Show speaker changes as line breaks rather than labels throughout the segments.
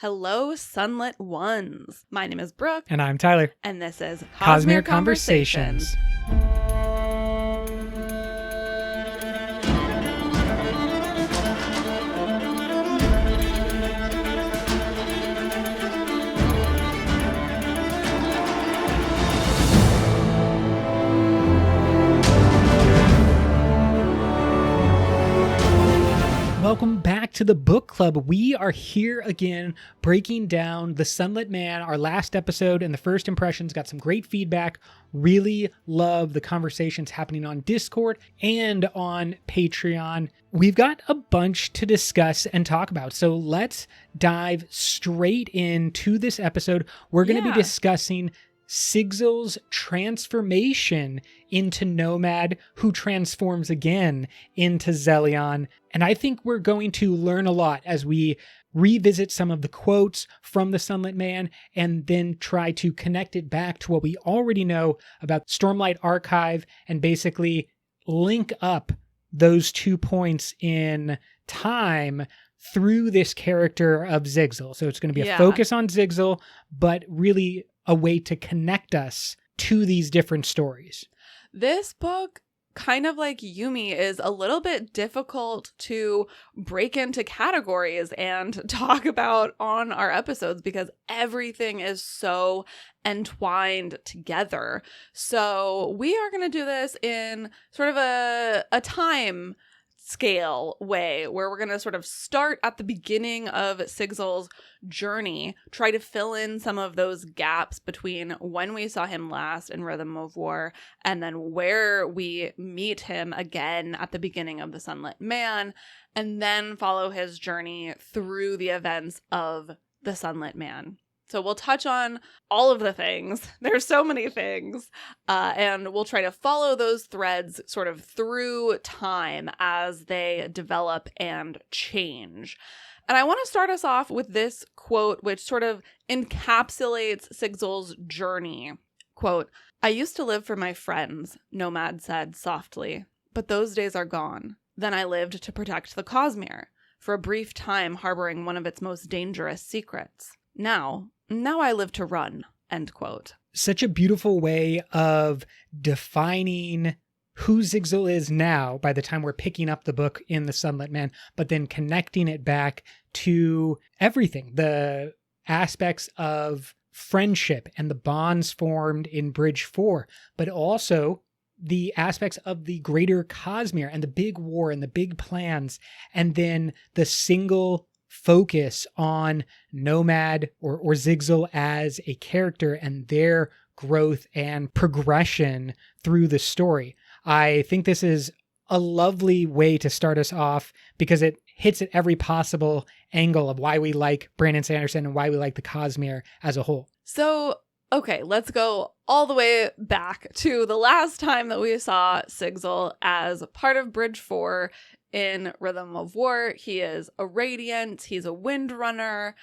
Hello, Sunlit Ones. My name is Brooke.
And I'm Tyler.
And this is
Cosmere Conversations. Welcome back to the book club. We are here again breaking down The Sunlit Man, our last episode, and the first impressions. Got some great feedback. Really love the conversations happening on Discord and on Patreon. We've got a bunch to discuss and talk about, so let's dive straight into this episode. We're going to be discussing Sigzil's transformation into Nomad, who transforms again into Zelion. And I think we're going to learn a lot as we revisit some of the quotes from the Sunlit Man and then try to connect it back to what we already know about Stormlight Archive and basically link up those 2 points in time through this character of Sigzil. So it's going to be a focus on Sigzil, but really a way to connect us to these different stories.
This book, kind of like Yumi, is a little bit difficult to break into categories and talk about on our episodes because everything is so entwined together. So we are going to do this in sort of a time scale way where we're going to sort of start at the beginning of Sigzil's journey, try to fill in some of those gaps between when we saw him last in Rhythm of War and then where we meet him again at the beginning of the Sunlit Man, and then follow his journey through the events of the Sunlit Man. So we'll touch on all of the things. There's so many things. And we'll try to follow those threads sort of through time as they develop and change. And I want to start us off with this quote, which sort of encapsulates Sigzil's journey. Quote, "I used to live for my friends," Nomad said softly, "but those days are gone. Then I lived to protect the Cosmere, for a brief time harboring one of its most dangerous secrets. Now I live to run," end quote.
Such a beautiful way of defining who Sigzil is now by the time we're picking up the book in The Sunlit Man, but then connecting it back to everything, the aspects of friendship and the bonds formed in Bridge 4, but also the aspects of the greater Cosmere and the big war and the big plans, and then the single focus on Nomad or Sigzil as a character and their growth and progression through the story. I think this is a lovely way to start us off because it hits at every possible angle of why we like Brandon Sanderson and why we like the Cosmere as a whole.
So, okay, let's go all the way back to the last time that we saw Sigzil as part of Bridge 4 in Rhythm of War. He is a Radiant, he's a Windrunner,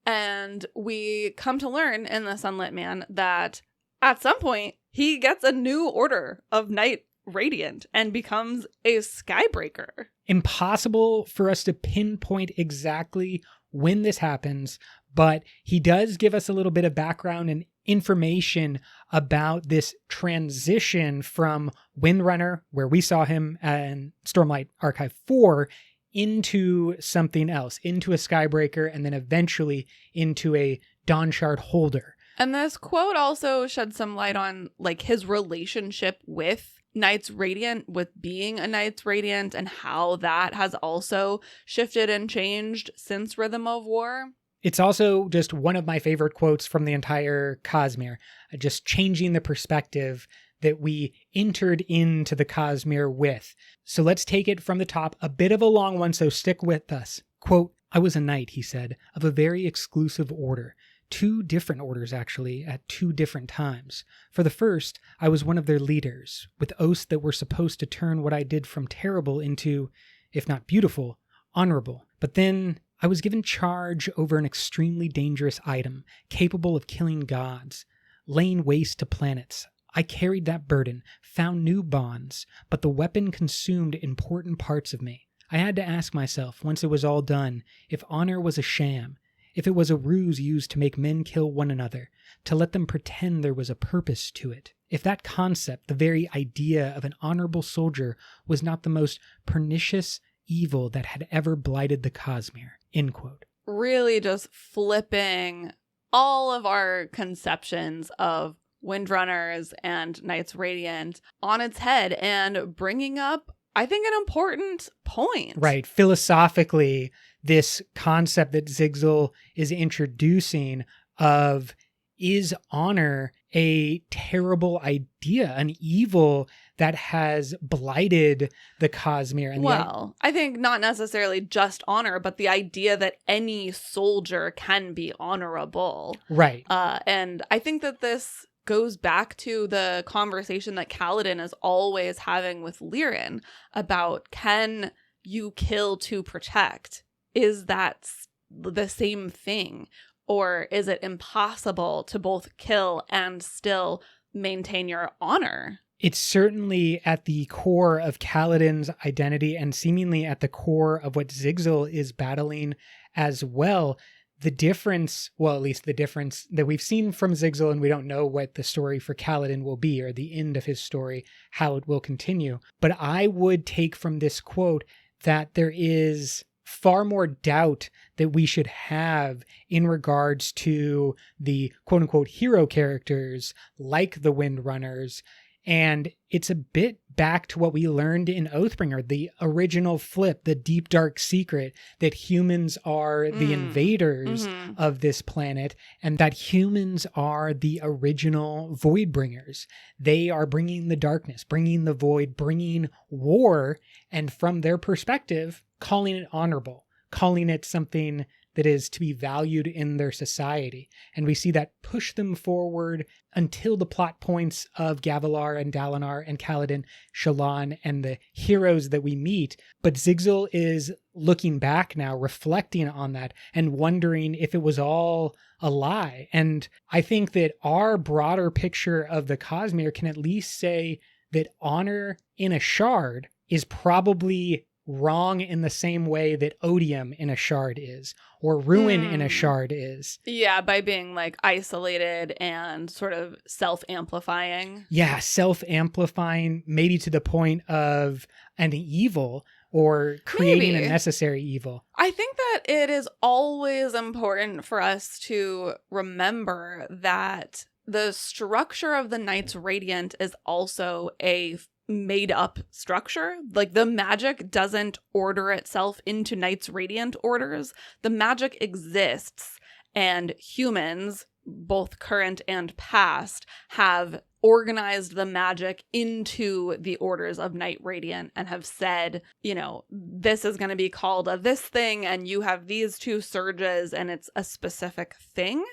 and we come to learn in the Sunlit Man that at some point he gets a new order of Knight Radiant and becomes a Skybreaker.
Impossible for us to pinpoint exactly when this happens, but he does give us a little bit of background and information about this transition from Windrunner, where we saw him in Stormlight Archive 4, into something else, into a Skybreaker, and then eventually into a Dawnshard holder.
And this quote also sheds some light on like his relationship with Knights Radiant, with being a Knights Radiant, and how that has also shifted and changed since Rhythm of War.
It's also just one of my favorite quotes from the entire Cosmere, just changing the perspective that we entered into the Cosmere with. So let's take it from the top, a bit of a long one, so stick with us. Quote, "I was a knight," he said, "of a very exclusive order. 2 different orders, actually, at 2 different times. For the first, I was one of their leaders, with oaths that were supposed to turn what I did from terrible into, if not beautiful, honorable. But then I was given charge over an extremely dangerous item, capable of killing gods, laying waste to planets. I carried that burden, found new bonds, but the weapon consumed important parts of me. I had to ask myself, once it was all done, if honor was a sham, if it was a ruse used to make men kill one another, to let them pretend there was a purpose to it. If that concept, the very idea of an honorable soldier, was not the most pernicious evil that had ever blighted the Cosmere. End quote.
Really just flipping all of our conceptions of Windrunners and Knights Radiant on its head and bringing up, I think, an important point.
Right. Philosophically, this concept that Sigzil is introducing of, is honor a terrible idea, an evil that has blighted the Cosmere? And
I think not necessarily just honor, but the idea that any soldier can be honorable.
Right.
And I think that this goes back to the conversation that Kaladin is always having with Lyran about, can you kill to protect? Is that the same thing? Or is it impossible to both kill and still maintain your honor?
It's certainly at the core of Kaladin's identity and seemingly at the core of what Sigzil is battling as well. The difference, well, at least the difference that we've seen from Sigzil, and we don't know what the story for Kaladin will be, or the end of his story, how it will continue. But I would take from this quote that there is far more doubt that we should have in regards to the quote-unquote hero characters like the Windrunners. And it's a bit back to what we learned in Oathbringer, the original flip, the deep dark secret that humans are the invaders of this planet, and that humans are the original Voidbringers. They are bringing the darkness, bringing the void, bringing war, and from their perspective, calling it honorable, calling it something that is to be valued in their society. And we see that push them forward until the plot points of Gavilar and Dalinar and Kaladin, Shallan, and the heroes that we meet. But Sigzil is looking back now, reflecting on that, and wondering if it was all a lie. And I think that our broader picture of the Cosmere can at least say that honor in a shard is probably wrong in the same way that odium in a shard is, or ruin in a shard is.
Yeah, by being like isolated and sort of self-amplifying.
Yeah, self-amplifying, maybe to the point of an evil or creating a necessary evil.
I think that it is always important for us to remember that the structure of the Knights Radiant is also a made up structure. Like, the magic doesn't order itself into Knights Radiant orders. The magic exists, and humans, both current and past, have organized the magic into the orders of Knight Radiant and have said, you know, this is going to be called a this thing, and you have these two surges, and it's a specific thing.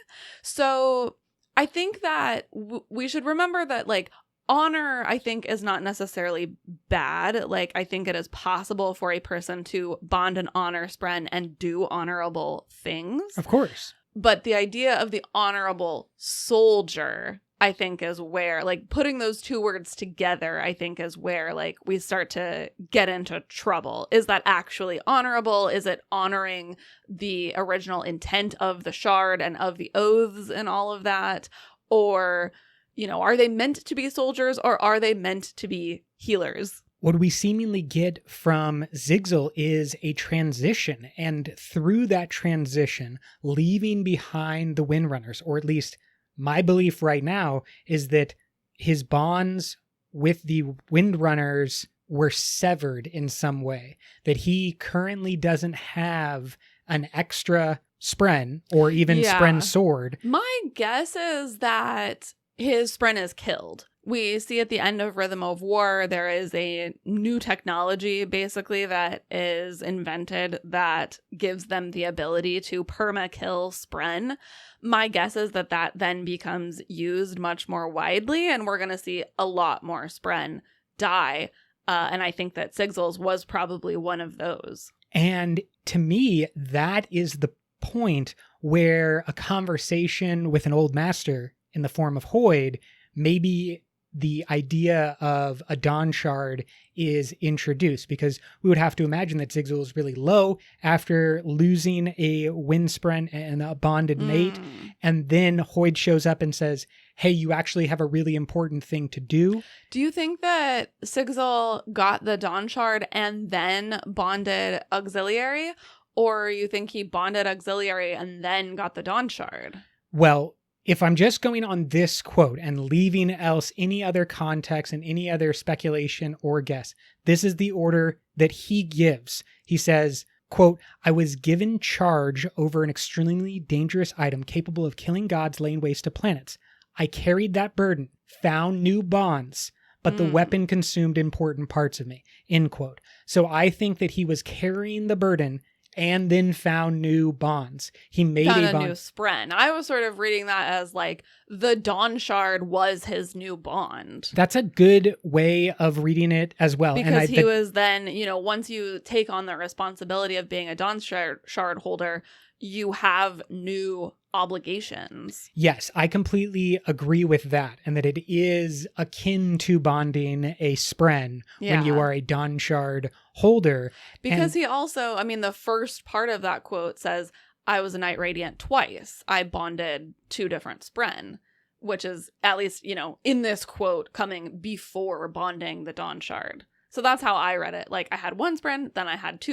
So I think that we should remember that, like, honor, I think, is not necessarily bad. Like, I think it is possible for a person to bond an honor spren and do honorable things.
Of course.
But the idea of the honorable soldier, I think, is where, like, putting those two words together, I think, is where, like, we start to get into trouble. Is that actually honorable? Is it honoring the original intent of the shard and of the oaths and all of that? Or, you know, are they meant to be soldiers, or are they meant to be healers?
What we seemingly get from Sigzil is a transition, and through that transition, leaving behind the Windrunners, or at least my belief right now is that his bonds with the Windrunners were severed in some way, that he currently doesn't have an extra spren or even spren sword.
My guess is that his spren is killed. We see at the end of Rhythm of War, there is a new technology, basically, that is invented that gives them the ability to perma-kill spren. My guess is that that then becomes used much more widely, and we're going to see a lot more spren die. And I think that Sigzil's was probably one of those.
And to me, that is the point where a conversation with an old master in the form of Hoid maybe the idea of a Dawnshard is introduced, because we would have to imagine that Sigzil is really low after losing a Windspren and a bonded mate. And then Hoyd shows up and says, hey, you actually have a really important thing to do.
Do you think that Sigzil got the Dawnshard and then bonded Auxiliary? Or you think he bonded Auxiliary and then got the Dawnshard?
Well, if I'm just going on this quote and leaving else any other context and any other speculation or guess, this is the order that he gives. He says, quote, I was given charge over an extremely dangerous item capable of killing gods laying waste to planets. I carried that burden, found new bonds, but the weapon consumed important parts of me, end quote. So I think that he was carrying the burden and then found new bonds. He made
found
a
new spren. I was sort of reading that as like the Dawnshard was his new bond.
That's a good way of reading it as well.
Because he was then, once you take on the responsibility of being a Dawnshard holder, you have new obligations.
Yes, I completely agree with that. And that it is akin to bonding a spren when you are a Dawnshard holder.
Because he also, the first part of that quote says, I was a Knight Radiant twice. I bonded 2 different spren, which is at least, in this quote coming before bonding the Dawnshard. So that's how I read it. Like I had 1 spren, then I had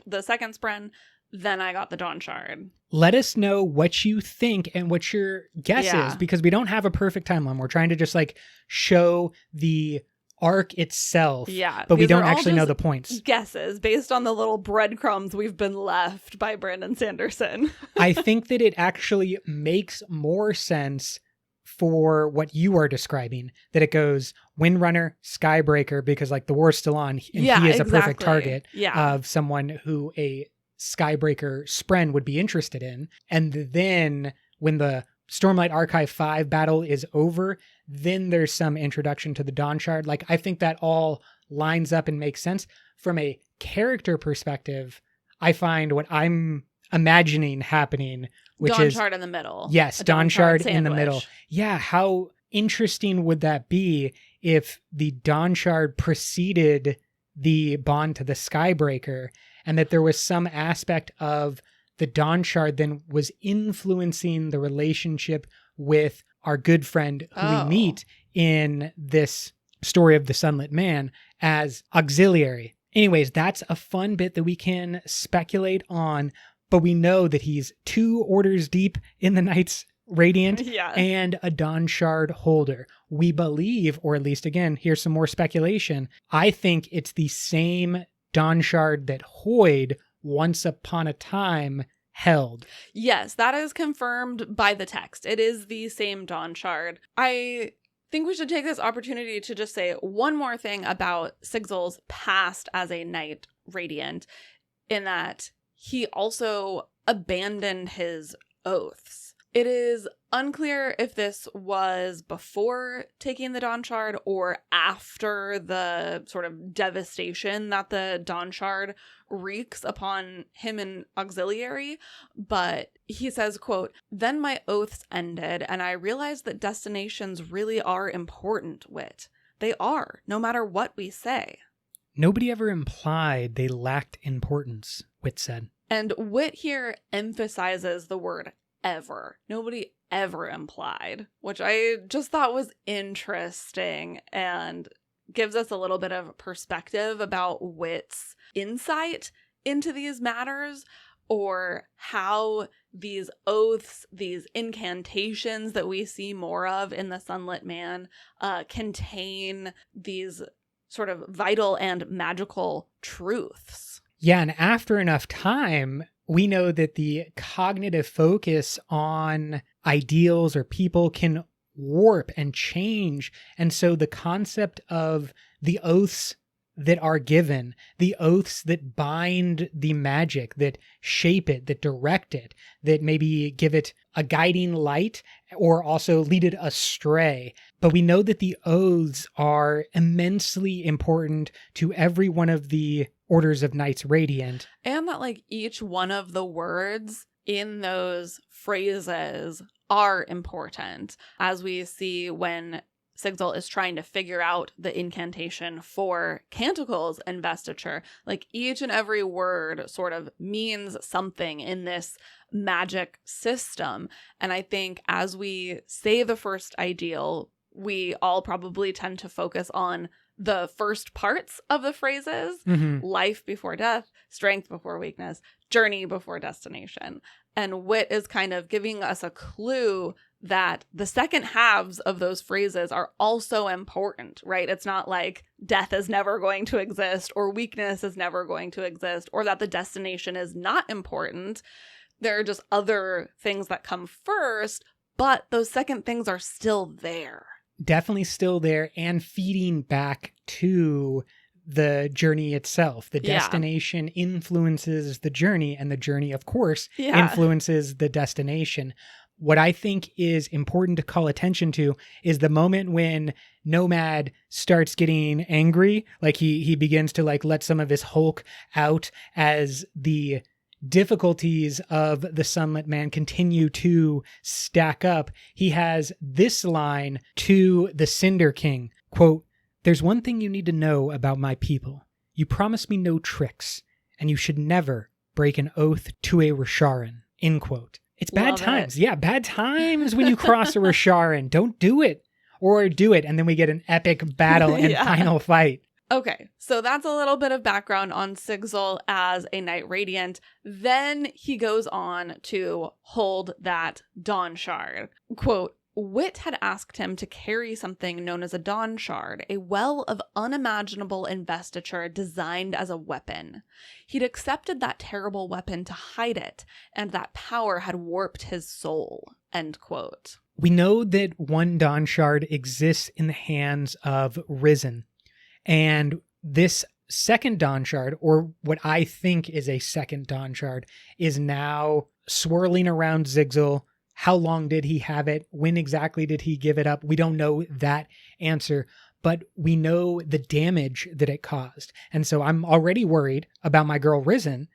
the second spren, then I got the Dawnshard.
Let us know what you think and what your guess is, because we don't have a perfect timeline. We're trying to just show the arc itself, but we don't actually know the points.
Guesses based on the little breadcrumbs we've been left by Brandon Sanderson.
I think that it actually makes more sense for what you are describing, that it goes Windrunner, Skybreaker, because the war's still on, and he is a perfect target of someone who a Skybreaker spren would be interested in. And then when the Stormlight Archive 5 battle is over, then there's some introduction to the Dawnshard. I think that all lines up and makes sense. From a character perspective, I find what I'm imagining happening, which is
Dawnshard in the middle.
Yes, Dawnshard in the middle. Yeah, how interesting would that be if the Dawnshard preceded the bond to the Skybreaker, and that there was some aspect of the Dawnshard then was influencing the relationship with our good friend who we meet in this story of the Sunlit Man as auxiliary. Anyways, that's a fun bit that we can speculate on, but we know that he's 2 orders deep in the Knights Radiant and a Dawnshard holder. We believe, or at least again, here's some more speculation, I think it's the same Dawnshard that Hoyd once upon a time held.
Yes, that is confirmed by the text. It is the same Dawnshard. I think we should take this opportunity to just say one more thing about Sigzil's past as a Knight Radiant, in that he also abandoned his oaths. It is unclear if this was before taking the Dawnshard or after the sort of devastation that the Dawnshard wreaks upon him and Auxiliary, but he says, quote, then my oaths ended and I realized that destinations really are important, Wit. They are, no matter what we say.
Nobody ever implied they lacked importance, Wit said.
And Wit here emphasizes the word ever. Nobody ever implied, which I just thought was interesting and gives us a little bit of perspective about Wit's insight into these matters, or how these oaths, these incantations that we see more of in the Sunlit Man contain these sort of vital and magical truths.
Yeah, and after enough time, we know that the cognitive focus on ideals or people can warp and change. And so the concept of the oaths that are given, the oaths that bind the magic, that shape it, that direct it, that maybe give it a guiding light or also lead it astray. But we know that the oaths are immensely important to every one of the orders of Knights Radiant.
And that each one of the words in those phrases are important, as we see when Sigzil is trying to figure out the incantation for Canticle's investiture, like each and every word sort of means something in this magic system. And I think as we say the first ideal, we all probably tend to focus on the first parts of the phrases, life before death, strength before weakness, journey before destination. And Wit is kind of giving us a clue that the second halves of those phrases are also important, right? It's not like death is never going to exist or weakness is never going to exist or that the destination is not important. There are just other things that come first, but those second things are still there.
Definitely still there and feeding back to the journey itself. The destination influences the journey, and the journey, of course, influences the destination. What I think is important to call attention to is the moment when Nomad starts getting angry, like he begins to like let some of his Hulk out as the difficulties of the Sunlit Man continue to stack up. He has this line to the Cinder King, quote, "There's one thing you need to know about my people. You promised me no tricks, and you should never break an oath to a Rasharan," end quote. It's bad times. Yeah, bad times when you cross a Rasharan. Don't do it. Or do it, and then we get an epic battle and final fight.
Okay, so that's a little bit of background on Sigzil as a Knight Radiant. Then he goes on to hold that Dawnshard. Quote, Wit had asked him to carry something known as a Dawnshard, a well of unimaginable investiture designed as a weapon. He'd accepted that terrible weapon to hide it, and that power had warped his soul. End quote.
We know that one Dawnshard exists in the hands of Risen. And this second Dawnshard, or what I think is a second Dawnshard, is now swirling around Sigzil. How long did he have it? When exactly did he give it up? We don't know that answer, but we know the damage that it caused. And so I'm already worried about my girl Risen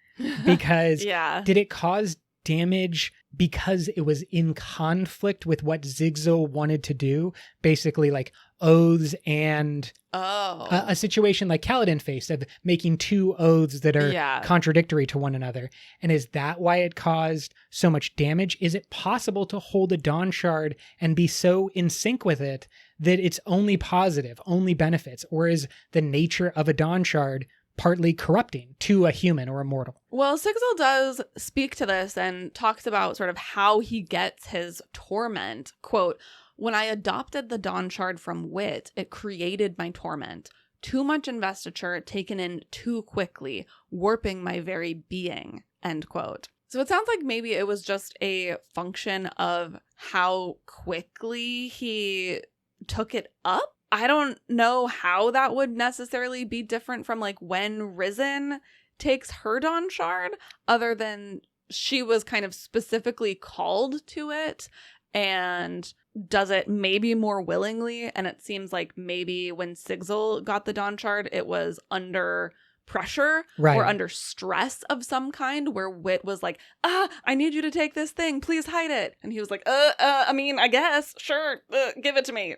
because did it cause damage because it was in conflict with what Sigzil wanted to do? Basically like oaths and a situation like Kaladin faced of making two oaths that are contradictory to one another. And is that why it caused so much damage? Is it possible to hold a Dawnshard and be so in sync with it that it's only positive, only benefits? Or is the nature of a Dawnshard partly corrupting to a human or a mortal?
Well, Sigzil does speak to this and talks about sort of how he gets his torment. Quote, "When I adopted the Dawnshard from Wit, it created my torment. Too much investiture taken in too quickly, warping my very being." End quote. So it sounds like maybe it was just a function of how quickly he took it up. I don't know how that would necessarily be different from like when Risen takes her Dawnshard, other than she was kind of specifically called to it and does it maybe more willingly. And it seems like maybe when Sigzil got the Dawnshard, it was under pressure or under stress of some kind, where Wit was like, I need you to take this thing, please hide it. And he was like, I mean, I guess, sure, give it to me.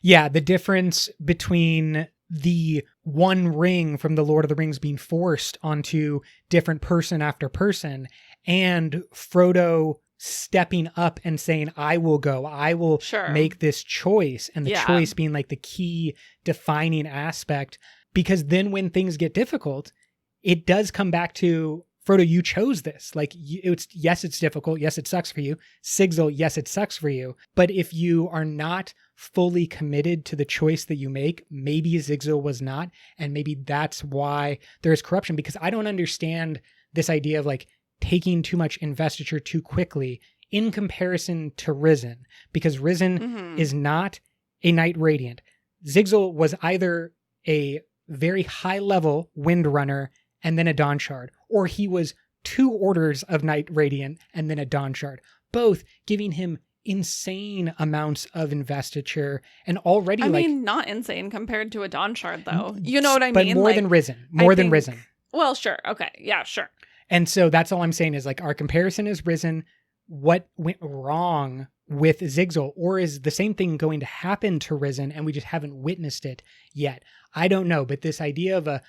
Yeah, the difference between the one ring from the Lord of the Rings being forced onto different person after person and Frodo stepping up and saying, I will go, I will make this choice. And the choice being like the key defining aspect, because then when things get difficult, it does come back to Frodo, you chose this. Like, yes, it's difficult. Yes, it sucks for you. Sigzil, yes, it sucks for you. But if you are not fully committed to the choice that you make, maybe Sigzil was not. And maybe that's why there's corruption, because I don't understand this idea of like taking too much investiture too quickly in comparison to Risen, because Risen is not a Knight Radiant. Sigzil was either a very high level Windrunner and then a Dawnshard, or he was 2 orders of Knight Radiant and then a Dawnshard, both giving him insane amounts of investiture and already
I mean, not insane compared to a Dawnshard though. You know what I
but
mean?
But more than Risen. More than Risen.
Well, sure. Okay. Yeah, sure.
And so that's all I'm saying is like our comparison is Risen. What went wrong with Sigzil, or is the same thing going to happen to Risen and we just haven't witnessed it yet? I don't know, but this idea of a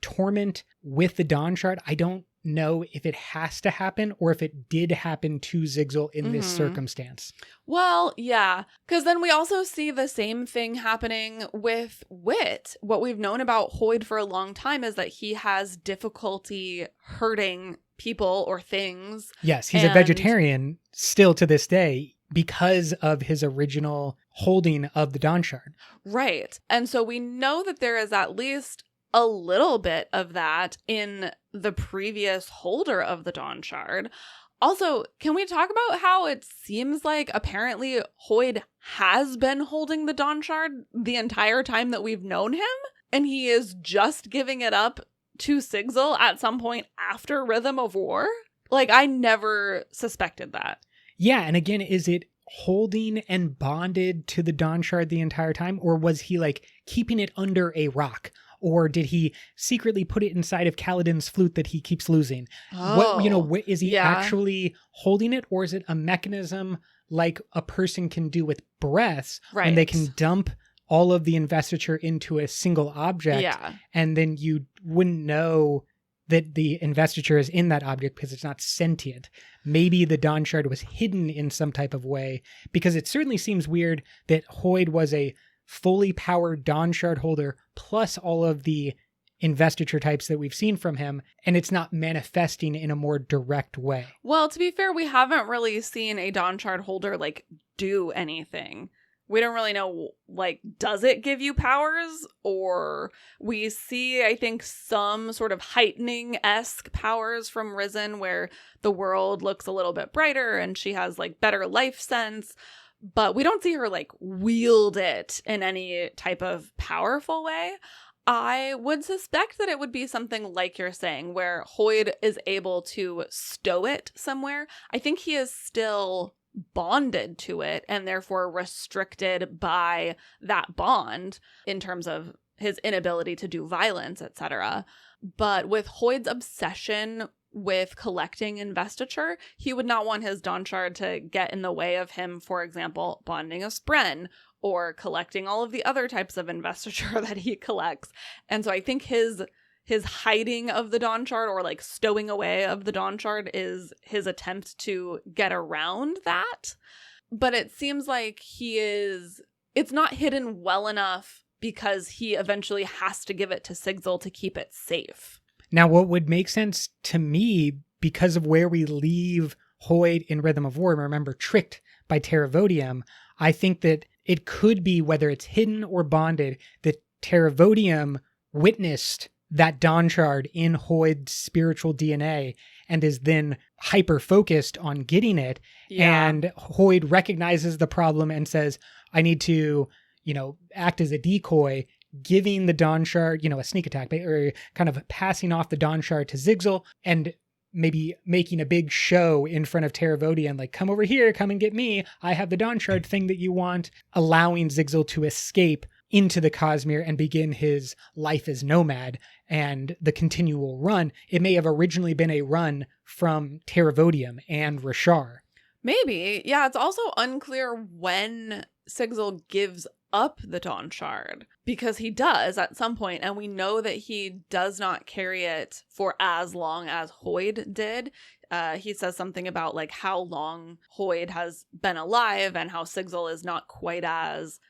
torment with the Dawnshard, I don't know if it has to happen or if it did happen to Sigzil in this circumstance.
Well, yeah, because then we also see the same thing happening with Wit. What we've known about Hoyd for a long time is that he has difficulty hurting people or things.
Yes, he's a vegetarian still to this day because of his original holding of the Dawnshard.
Right. And so we know that there is at least a little bit of that in the previous holder of the Dawnshard. Also, can we talk about how it seems like apparently Hoyd has been holding the Dawnshard the entire time that we've known him? And he is just giving it up to Sigzil at some point after Rhythm of War? Like, I never suspected that.
Yeah, and again, is it holding and bonded to the Dawnshard the entire time? Or was he like keeping it under a rock? Or did he secretly put it inside of Kaladin's flute that he keeps losing? Is he actually holding it? Or is it a mechanism like a person can do with breaths when they can dump all of the investiture into a single object, and then you wouldn't know that the investiture is in that object because it's not sentient. Maybe the Dawnshard was hidden in some type of way, because it certainly seems weird that Hoyd was a fully powered Dawnshard holder plus all of the investiture types that we've seen from him, and it's not manifesting in a more direct way.
Well, to be fair, we haven't really seen a Dawnshard holder like do anything. We don't really know, like, does it give you powers? Or we see, I think, some sort of heightening-esque powers from Risen where the world looks a little bit brighter and she has, like, better life sense. But we don't see her, like, wield it in any type of powerful way. I would suspect that it would be something like you're saying, where Hoyd is able to stow it somewhere. I think he is still bonded to it and therefore restricted by that bond in terms of his inability to do violence, etc. But with Hoyd's obsession with collecting investiture, he would not want his Dawnshard to get in the way of him, for example, bonding a Spren or collecting all of the other types of investiture that he collects. And so I think his hiding of the Dawnshard, or like stowing away of the Dawnshard, is his attempt to get around that. But it seems like it's not hidden well enough because he eventually has to give it to Sigzil to keep it safe.
Now, what would make sense to me, because of where we leave Hoyd in Rhythm of War, remember, tricked by Terravodium, I think that it could be, whether it's hidden or bonded, that Terravodium witnessed that Dawnshard in Hoyd's spiritual DNA and is then hyper-focused on getting it. Yeah. And Hoyd recognizes the problem and says, I need to, act as a decoy, giving the Dawnshard, a sneak attack, or kind of passing off the Dawnshard to Sigzil and maybe making a big show in front of Terravodium, like, come over here, come and get me. I have the Dawnshard thing that you want, allowing Sigzil to escape into the Cosmere and begin his life as Nomad and the continual run. It may have originally been a run from Terravodium and Rashar.
Maybe. Yeah, it's also unclear when Sigzil gives up the Dawnshard, because he does at some point, and we know that he does not carry it for as long as Hoyd did. He says something about like how long Hoyd has been alive and how Sigzil is not quite as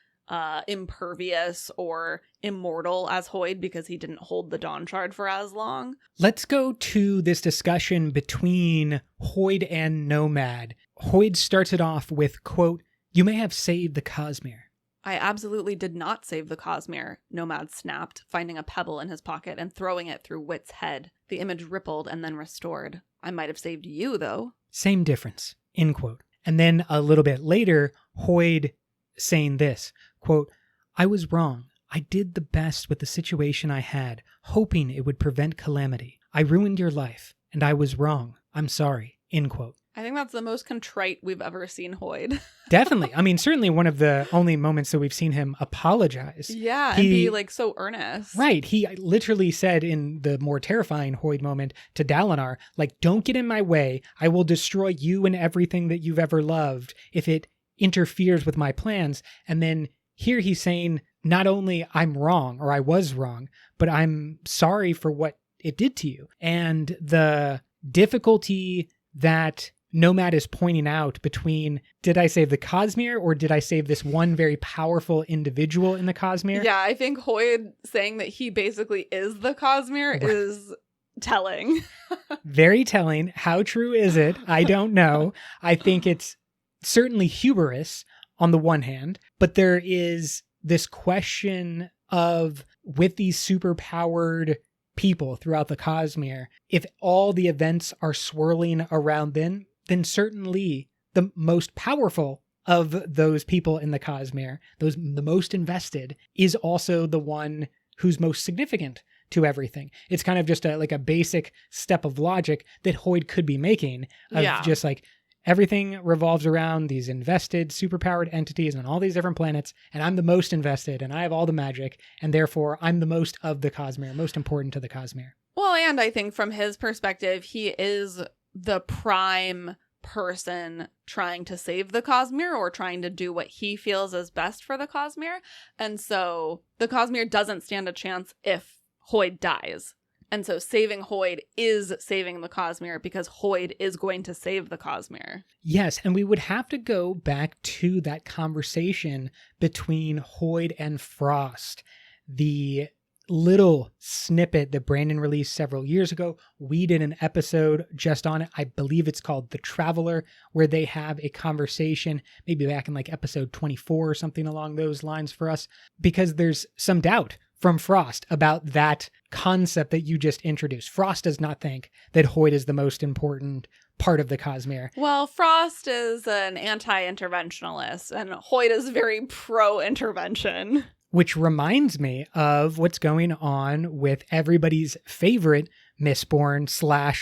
impervious or immortal as Hoyd because he didn't hold the Dawnshard for as long.
Let's go to this discussion between Hoyd and Nomad. Hoyd starts it off with, quote, "You may have saved the Cosmere."
I absolutely did not save the Cosmere, Nomad snapped, finding a pebble in his pocket and throwing it through Wit's head. The image rippled and then restored. I might have saved you, though.
Same difference, end quote. And then a little bit later, Hoyd saying this, quote, "I was wrong. I did the best with the situation I had, hoping it would prevent calamity. I ruined your life, and I was wrong. I'm sorry," end quote.
I think that's the most contrite we've ever seen Hoyd.
Definitely. I mean, certainly one of the only moments that we've seen him apologize.
Yeah, and be like so earnest.
Right. He literally said in the more terrifying Hoyd moment to Dalinar, like, don't get in my way. I will destroy you and everything that you've ever loved if it interferes with my plans. And then here he's saying, not only I'm wrong or I was wrong, but I'm sorry for what it did to you. And the difficulty that Nomad is pointing out between, did I save the Cosmere or did I save this one very powerful individual in the Cosmere?
Yeah, I think Hoyd saying that he basically is the Cosmere is telling.
Very telling. How true is it? I don't know. I think it's certainly hubris on the one hand, but there is this question of, with these superpowered people throughout the Cosmere, if all the events are swirling around them, then certainly the most powerful of those people in the Cosmere, the most invested, is also the one who's most significant to everything. It's kind of just a basic step of logic that Hoyd could be making of just like, everything revolves around these invested, superpowered entities on all these different planets, and I'm the most invested, and I have all the magic, and therefore I'm the most of the Cosmere, most important to the Cosmere.
Well, and I think from his perspective, he is the prime person trying to save the Cosmere or trying to do what he feels is best for the Cosmere. And so the Cosmere doesn't stand a chance if Hoyd dies. And so saving Hoyd is saving the Cosmere because Hoyd is going to save the Cosmere.
Yes, and we would have to go back to that conversation between Hoyd and Frost. The little snippet that Brandon released several years ago. We did an episode just on it. I believe it's called The Traveler, where they have a conversation, maybe back in like episode 24 or something along those lines for us, because there's some doubt from Frost about that concept that you just introduced. Frost does not think that Hoyd is the most important part of the Cosmere.
Well, Frost is an anti-interventionalist, and Hoyd is very pro-intervention.
Which reminds me of what's going on with everybody's favorite Mistborn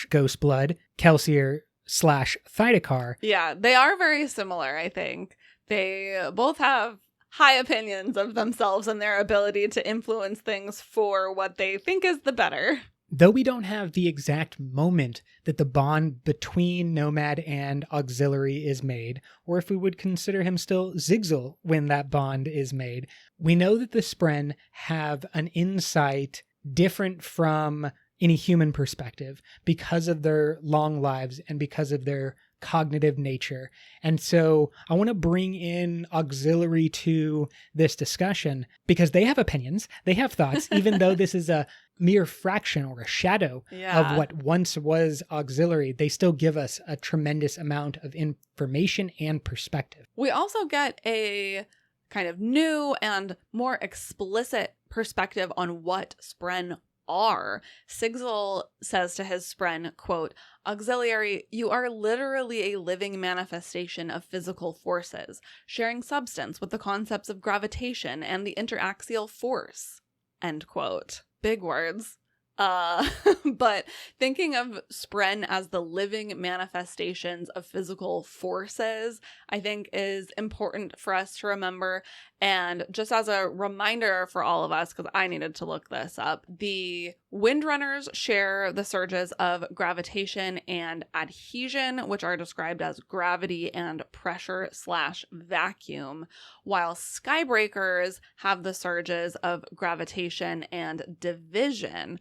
/ Ghostblood, Kelsier / Thydakar.
Yeah, they are very similar, I think. They both have high opinions of themselves and their ability to influence things for what they think is the better.
Though we don't have the exact moment that the bond between Nomad and Auxiliary is made, or if we would consider him still Sigzil when that bond is made, we know that the Spren have an insight different from any human perspective because of their long lives and because of their cognitive nature. And so I want to bring in Auxiliary to this discussion because they have opinions, they have thoughts, even though this is a mere fraction or a shadow of what once was Auxiliary, they still give us a tremendous amount of information and perspective.
We also get a kind of new and more explicit perspective on what Spren are. Sigzil says to his Spren, quote, "Auxiliary, you are literally a living manifestation of physical forces, sharing substance with the concepts of gravitation and the interaxial force." End quote. Big words. But thinking of Spren as the living manifestations of physical forces, I think is important for us to remember. And just as a reminder for all of us, because I needed to look this up, the Windrunners share the surges of gravitation and adhesion, which are described as gravity and pressure / vacuum, while Skybreakers have the surges of gravitation and division,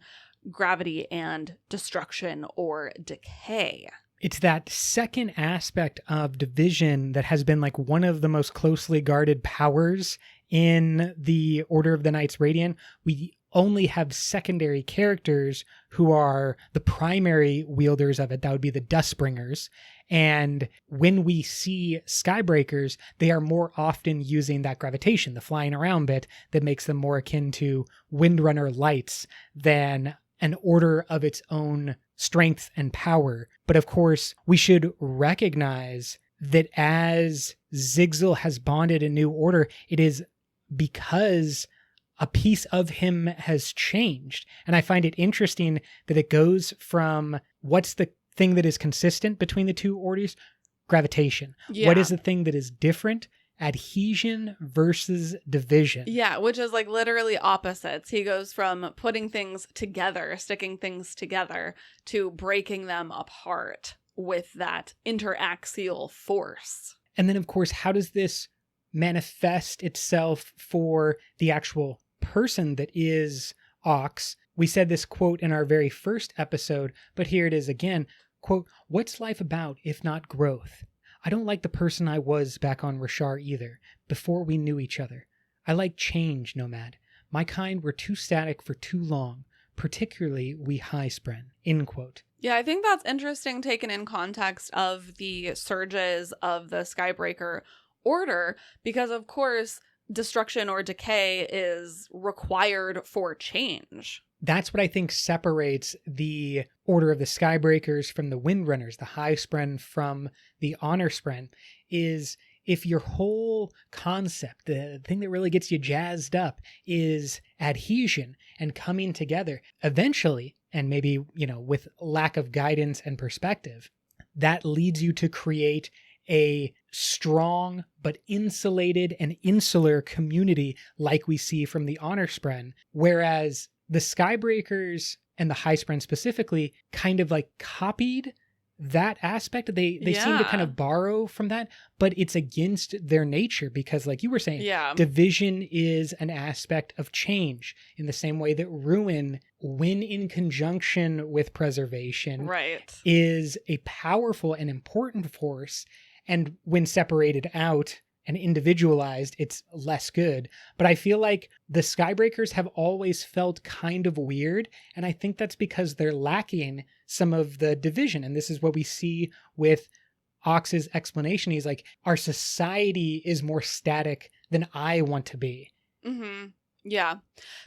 gravity and destruction or decay.
It's that second aspect of division that has been like one of the most closely guarded powers in the Order of the Knights Radiant. We only have secondary characters who are the primary wielders of it. That would be the Dustbringers. And when we see Skybreakers, they are more often using that gravitation, the flying around bit that makes them more akin to Windrunner lights than an order of its own strength and power. But of course, we should recognize that as Sigzil has bonded a new order, it is because a piece of him has changed. And I find it interesting that it goes from what's the thing that is consistent between the two orders? Gravitation. Yeah. What is the thing that is different? Adhesion versus division.
Yeah, which is like literally opposites. He goes from putting things together, sticking things together, to breaking them apart with that interaxial force.
And then, of course, how does this manifest itself for the actual person that is Ox? We said this quote in our very first episode, but here it is again. Quote, "What's life about if not growth? I don't like the person I was back on Rashar either, before we knew each other. I like change, Nomad. My kind were too static for too long, particularly we high spren." End quote.
Yeah, I think that's interesting taken in context of the surges of the Skybreaker order, because of course, destruction or decay is required for change.
That's what I think separates the Order of the Skybreakers from the Windrunners, the High Spren from the Honor Spren, is if your whole concept, the thing that really gets you jazzed up, is adhesion and coming together, eventually, and maybe, with lack of guidance and perspective, that leads you to create a strong but insulated and insular community like we see from the Honor Spren, whereas the Skybreakers and the High Spren specifically kind of like copied that aspect. They seem to kind of borrow from that, but it's against their nature because, like you were saying, division is an aspect of change in the same way that ruin, when in conjunction with preservation, is a powerful and important force. And when separated out and individualized, it's less good. But I feel like the Skybreakers have always felt kind of weird, and I think that's because they're lacking some of the division. And this is what we see with Ox's explanation. He's like, our society is more static than I want to be.
Mm-hmm. Yeah.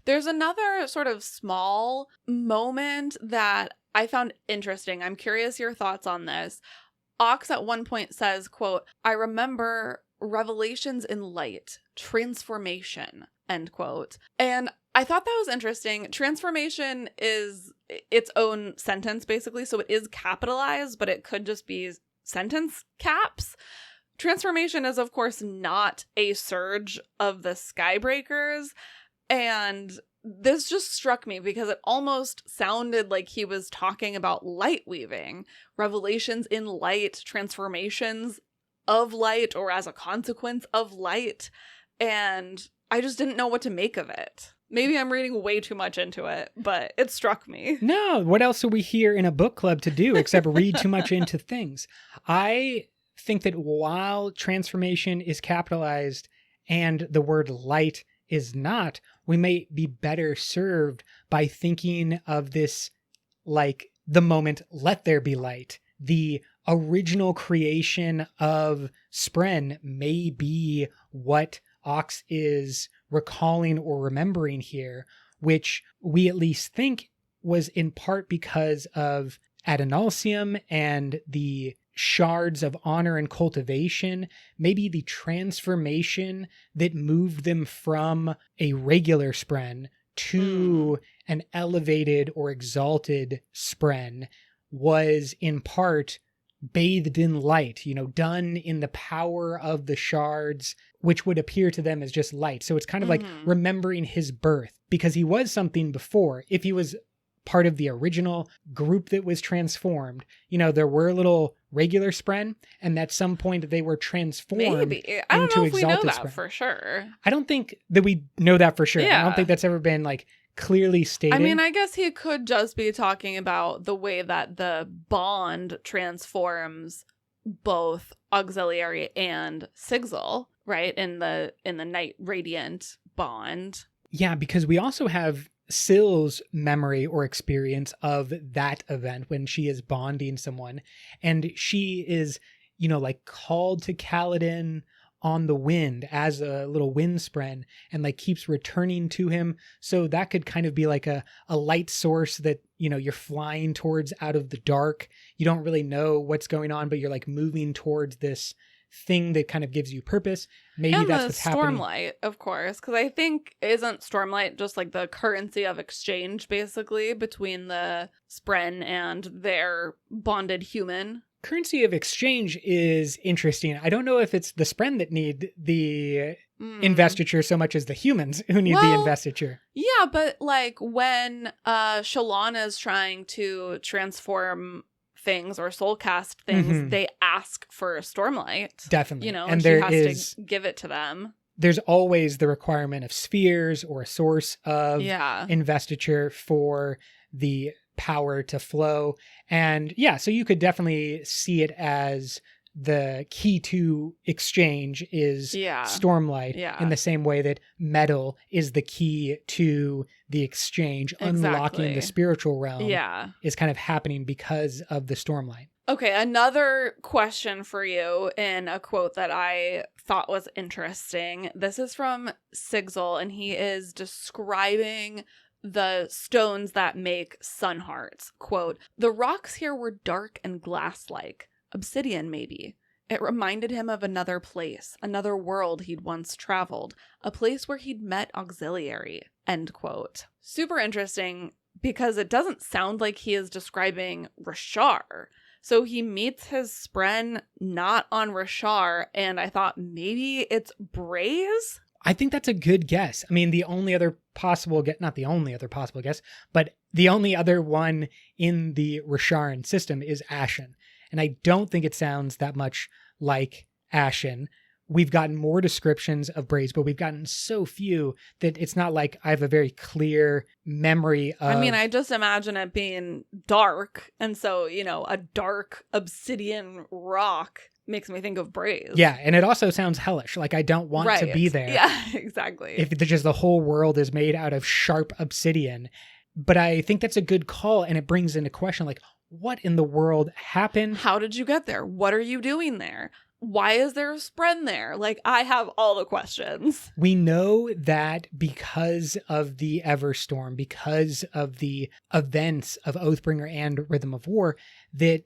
There's another sort of small moment that I found interesting. I'm curious your thoughts on this. Ox at one point says, quote, "I remember revelations in light, transformation," end quote. And I thought that was interesting. Transformation is its own sentence, basically. So it is capitalized, but it could just be sentence caps. Transformation is, of course, not a surge of the Skybreakers. And this just struck me because it almost sounded like he was talking about light weaving, revelations in light, transformations of light or as a consequence of light. And I just didn't know what to make of it. Maybe I'm reading way too much into it, but it struck me.
No, what else are we here in a book club to do except read too much into things? I think that while transformation is capitalized and the word light is not, we may be better served by thinking of this like the moment, let there be light. The original creation of Spren may be what Ox is recalling or remembering here, which we at least think was in part because of Adonalsium and the shards of honor and cultivation, maybe the transformation that moved them from a regular Spren to an elevated or exalted Spren was in part bathed in light, done in the power of the shards, which would appear to them as just light. So it's kind of like remembering his birth, because he was something before. If he was part of the original group that was transformed, there were little regular Spren, and at some point they were transformed.
Maybe. I don't know if we know that
Spren.
for sure.
I don't think that we know that for sure.
Yeah.
I don't think that's ever been clearly stated.
I mean, I guess he could just be talking about the way that the bond transforms both Auxiliary and Sigzil, right? In the Night Radiant bond.
Yeah, because we also have Syl's memory or experience of that event when she is bonding someone, and she is, called to Kaladin on the wind as a little wind spren, and keeps returning to him. So that could kind of be like a light source that, you're flying towards out of the dark. You don't really know what's going on, but you're moving towards this thing that kind of gives you purpose. Maybe
and
that's what's happening.
Stormlight, of course, because I think isn't Stormlight just the currency of exchange basically between the Spren and their bonded human?
Currency of exchange is interesting. I don't know if it's the Spren that need the investiture so much as the humans who need the investiture.
Yeah, but when Shalana is trying to transform things or soul cast things, they ask for Stormlight.
Definitely.
And she has to give it to them.
There's always the requirement of spheres or a source of investiture for the power to flow. And so you could definitely see it as the key to exchange is Stormlight in the same way that metal is the key to the exchange. Unlocking the spiritual realm is kind of happening because of the Stormlight.
Okay, another question for you in a quote that I thought was interesting. This is from Sigzil, and he is describing the stones that make sun hearts. Quote, "The rocks here were dark and glass-like. Obsidian, maybe. It reminded him of another place, another world he'd once traveled, a place where he'd met Auxiliary." End quote. Super interesting because it doesn't sound like he is describing Rashar. So he meets his spren not on Rashar, and I thought maybe it's Braze?
I think that's a good guess. I mean, the only other possible not the only other possible guess, but the only other one in the Rasharan system is Ashen. And I don't think it sounds that much like Ashen. We've gotten more descriptions of Braze, but we've gotten so few that it's not like I have a very clear memory of...
I mean, I just imagine it being dark. And so, a dark obsidian rock makes me think of Braze.
Yeah, and it also sounds hellish. Like, I don't want to be there.
Yeah, exactly.
If just the whole world is made out of sharp obsidian. But I think that's a good call, and it brings into question, like, what in the world happened?
How did you get there? What are you doing there? Why is there a spren there? Like, I have all the questions.
We know that because of the Everstorm, because of the events of Oathbringer and Rhythm of War, that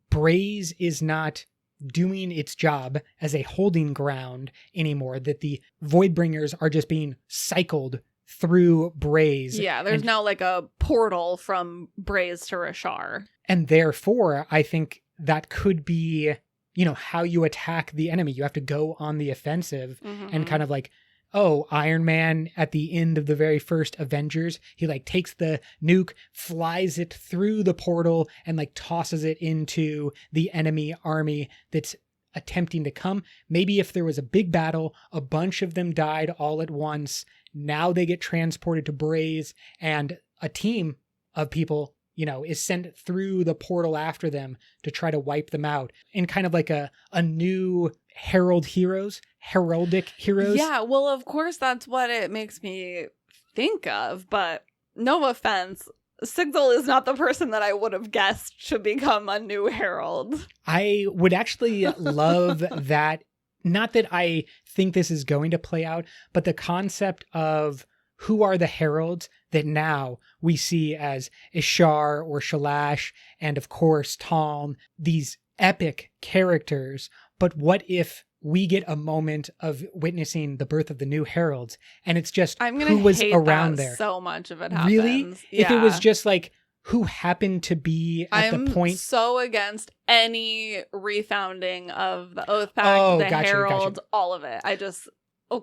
Braze is not doing its job as a holding ground anymore, that the Voidbringers are just being cycled through Braze.
Yeah, there's now like a portal from Braze to Rashar.
And therefore, I think that could be... how you attack the enemy. You have to go on the offensive and kind of like, Iron Man at the end of the very first Avengers, he like takes the nuke, flies it through the portal and like tosses it into the enemy army that's attempting to come. Maybe if there was a big battle, a bunch of them died all at once. Now they get transported to Braze and a team of people is sent through the portal after them to try to wipe them out in kind of like a new heraldic heroes.
Yeah, well, of course, that's what it makes me think of, but no offense, Sigzil is not the person that I would have guessed should become a new herald.
I would actually love that. Not that I think this is going to play out, but the concept of who are the heralds that now we see as Ishar or Shalash and, of course, Taln, these epic characters. But what if we get a moment of witnessing the birth of the new heralds and it's just who was around there?
So much of it happens.
Really?
Yeah.
If it was just like who happened to be at the point...
I'm so against any refounding of the Oath Pact, Herald, all of it.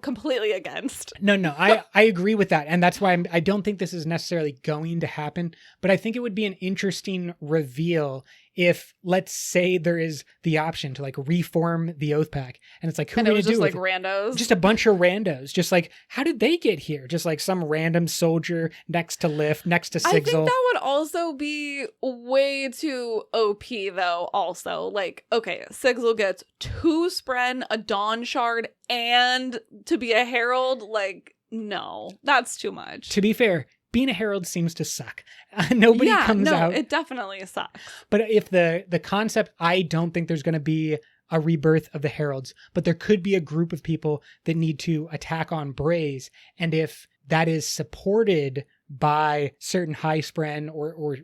Completely against.
No, I agree with that. And that's why I don't think this is necessarily going to happen. But I think it would be an interesting reveal if, let's say, there is the option to like reform the Oath Pack. And it's like, who are we going to do?
Like randos?
Just a bunch of randos. Just like, how did they get here? Just like some random soldier next to Lift, next to Sigzil.
I think that would also be way too OP, though, also. Like, okay, Sigzil gets 2 spren, a Dawnshard, and to be a herald. Like, no, that's too much.
To be fair, being a herald seems to suck. Nobody comes out.
It definitely sucks.
But if the concept, I don't think there's going to be a rebirth of the heralds, but there could be a group of people that need to attack on Braze. And if that is supported by certain high spren or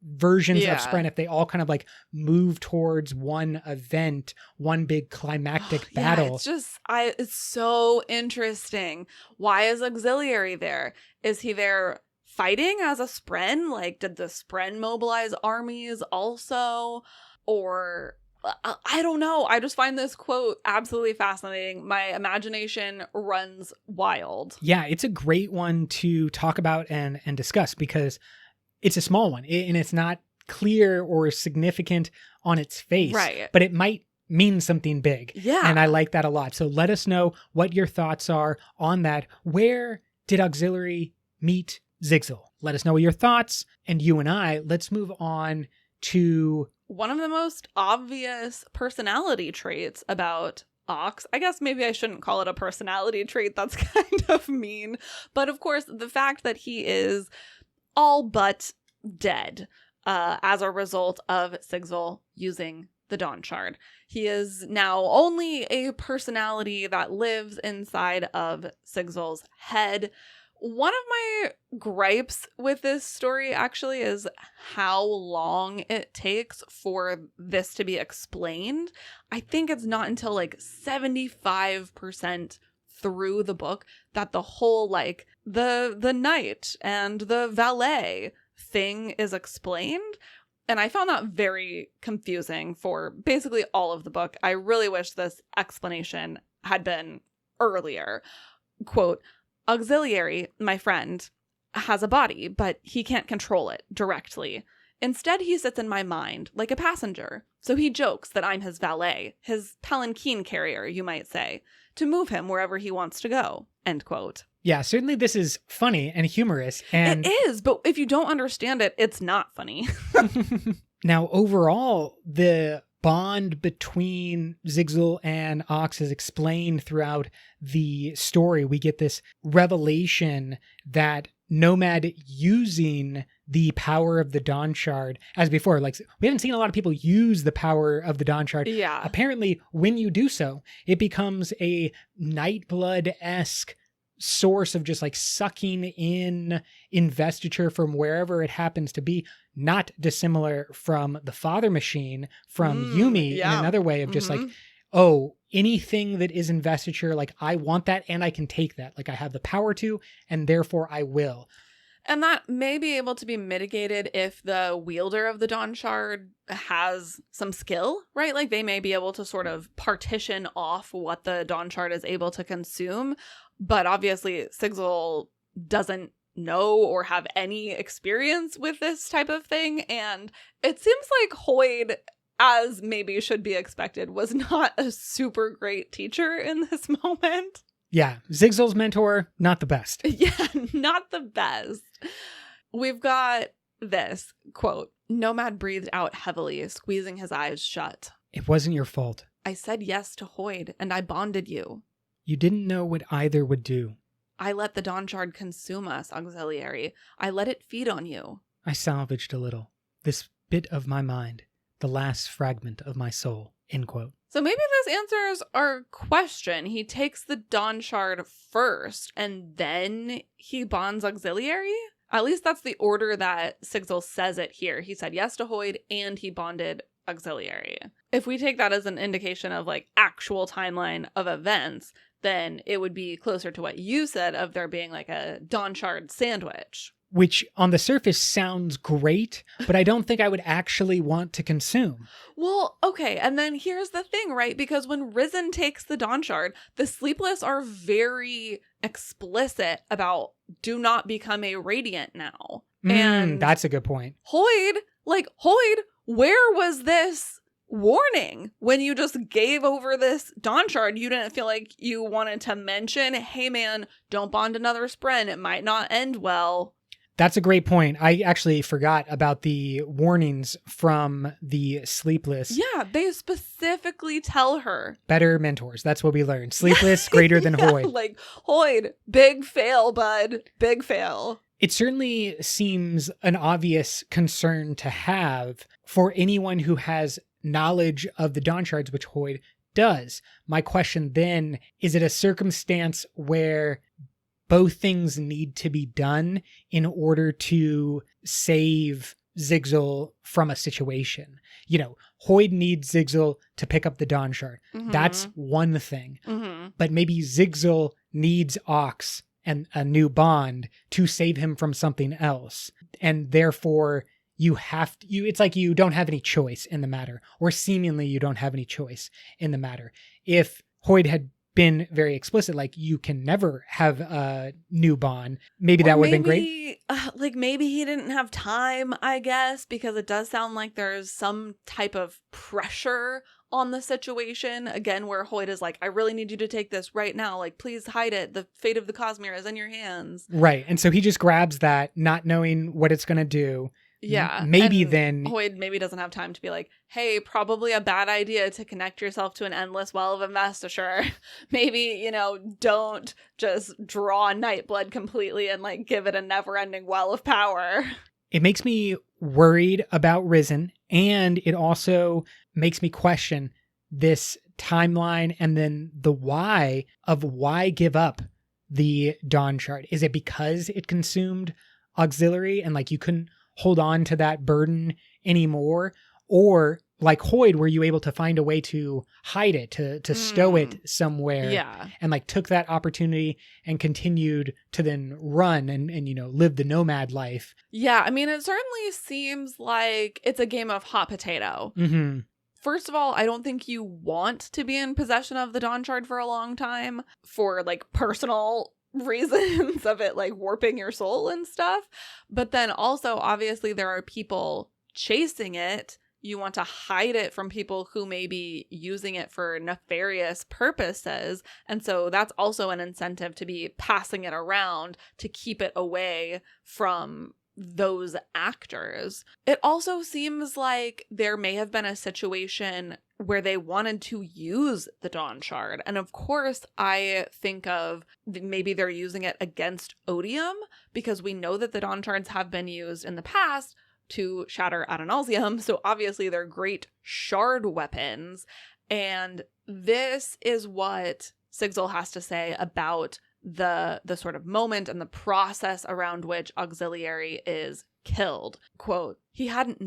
versions of spren, if they all kind of like move towards one event, one big climactic battle.
It's so interesting. Why is Auxiliary there? Is he there fighting as a spren? Like, did the spren mobilize armies also? Or I don't know. I just find this quote absolutely fascinating. My imagination runs wild.
Yeah, it's a great one to talk about and discuss because it's a small one and it's not clear or significant on its face,
Right.
but it might mean something big.
Yeah.
And I like that a lot. So let us know what your thoughts are on that. Where did Auxiliary meet Sigzil? Let us know your thoughts. And you and I, let's move on to
one of the most obvious personality traits about Ox. I guess maybe I shouldn't call it a personality trait. That's kind of mean. But of course, the fact that he is all but dead as a result of Sigzil using the Dawnshard. He is now only a personality that lives inside of Sigzil's head. One of my gripes with this story actually is how long it takes for this to be explained. I think it's not until like 75% through the book that the whole like the knight and the valet thing is explained. And I found that very confusing for basically all of the book. I really wish this explanation had been earlier. Quote, Auxiliary, my friend, has a body, but he can't control it directly. Instead, he sits in my mind like a passenger. So he jokes that I'm his valet, his palanquin carrier, you might say, to move him wherever he wants to go. End quote.
Yeah, certainly this is funny and humorous. And
it is, but if you don't understand it, it's not funny.
Now, overall, the bond between Sigzil and Ox is explained throughout the story. We get this revelation that Nomad using the power of the Dawnshard, as before, like we haven't seen a lot of people use the power of the Dawnshard.
Yeah.
Apparently, when you do so, it becomes a Nightblood-esque source of just like sucking in investiture from wherever it happens to be, not dissimilar from the Father Machine from Yumi in another way of just like, oh, anything that is investiture, like I want that and I can take that. Like I have the power to, and therefore I will.
And that may be able to be mitigated if the wielder of the Dawnshard has some skill, right? Like they may be able to sort of partition off what the Dawnshard is able to consume. But obviously, Sigzil doesn't know or have any experience with this type of thing. And it seems like Hoyd, as maybe should be expected, was not a super great teacher in this moment.
Yeah, Sigzil's mentor, not the best.
Yeah, not the best. We've got this, quote, Nomad breathed out heavily, squeezing his eyes shut.
It wasn't your fault.
I said yes to Hoyd, and I bonded you.
You didn't know what either would do.
I let the Dawnshard consume us, Auxiliary. I let it feed on you.
I salvaged a little. This bit of my mind. The last fragment of my soul. End quote.
So maybe this answers our question. He takes the Dawnshard first, and then he bonds Auxiliary? At least that's the order that Sigzil says it here. He said yes to Hoyd, and he bonded Auxiliary. If we take that as an indication of like actual timeline of events, then it would be closer to what you said of there being like a Dawnshard sandwich.
Which on the surface sounds great, but I don't think I would actually want to consume.
Well, okay, and then here's the thing, right? Because when Risen takes the Dawnshard, the Sleepless are very explicit about do not become a Radiant now. And
that's a good point.
Hoyd, where was this warning when you just gave over this Dawnshard? You didn't feel like you wanted to mention, hey man, don't bond another Spren. It might not end well.
That's a great point. I actually forgot about the warnings from the Sleepless.
Yeah, they specifically tell her.
Better mentors. That's what we learned. Sleepless, greater than Hoyd.
Like, Hoyd, big fail, bud. Big fail.
It certainly seems an obvious concern to have for anyone who has knowledge of the Dawnshards, which Hoyd does. My question then, is it a circumstance where both things need to be done in order to save Sigzil from a situation? You know, Hoyd needs Sigzil to pick up the Dawnshard. That's one thing. But maybe Sigzil needs Ox and a new bond to save him from something else. And therefore, it's like you don't have any choice in the matter, or seemingly you don't have any choice in the matter. If Hoyd had been very explicit, like you can never have a new bond. Maybe that would have been great.
Like maybe he didn't have time, I guess, because it does sound like there's some type of pressure on the situation. Again, where Hoyt is like, I really need you to take this right now. Like, please hide it. The fate of the Cosmere is in your hands.
Right. And so he just grabs that, not knowing what it's going to do.
Yeah.
Maybe
and
then
Hoyt maybe doesn't have time to be like, hey, probably a bad idea to connect yourself to an endless well of investiture. Maybe, don't just draw Nightblood completely and like give it a never ending well of power.
it makes me worried about Risen, and it also makes me question this timeline and then the why give up the Dawnshard. Is it because it consumed auxiliary and like you couldn't hold on to that burden anymore? Or like Hoyd, were you able to find a way to hide it, to stow it somewhere?
Yeah.
And like took that opportunity and continued to then run and live the nomad life.
Yeah, I mean, it certainly seems like it's a game of hot potato.
Mm-hmm.
First of all, I don't think you want to be in possession of the Dawnshard for a long time for like personal reasons of it like warping your soul and stuff. But then also, obviously, there are people chasing it. You want to hide it from people who may be using it for nefarious purposes. And so that's also an incentive to be passing it around to keep it away from those actors. It also seems like there may have been a situation where they wanted to use the Dawnshard. And of course, I think of maybe they're using it against Odium, because we know that the Dawnshards have been used in the past to shatter ad nauseam. So obviously they're great shard weapons. And this is what Sigzil has to say about the sort of moment and the process around which Auxiliary is killed. Quote, he hadn't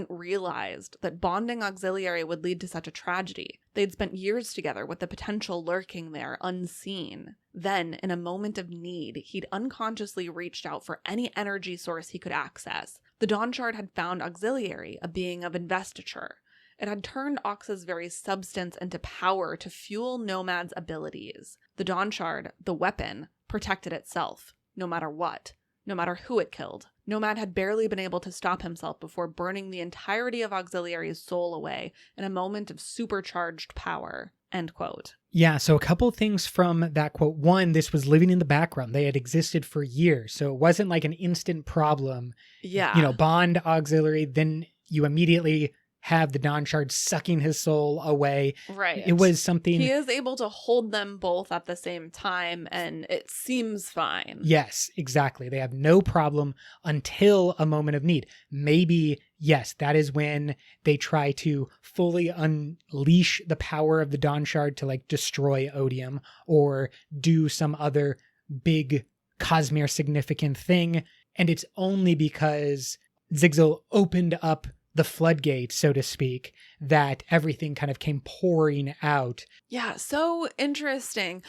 realized that bonding Auxiliary would lead to such a tragedy. They'd spent years together with the potential lurking there unseen. Then, in a moment of need, he'd unconsciously reached out for any energy source he could access. The Dawnshard had found Auxiliary, a being of investiture. It had turned Ox's very substance into power to fuel Nomad's abilities. The Dawnshard, the weapon, protected itself, no matter what, no matter who it killed. Nomad had barely been able to stop himself before burning the entirety of Auxiliary's soul away in a moment of supercharged power. End quote.
Yeah, so a couple things from that quote. One, this was living in the background. They had existed for years, so it wasn't like an instant problem.
Yeah.
Bond Auxiliary, then you immediately have the Dawnshard sucking his soul away.
Right.
It was something...
He is able to hold them both at the same time, and it seems fine.
Yes, exactly. They have no problem until a moment of need. Maybe, yes, that is when they try to fully unleash the power of the Dawnshard to like destroy Odium or do some other big Cosmere significant thing. And it's only because Sigzil opened up the floodgate, so to speak, that everything kind of came pouring out.
Yeah, so interesting.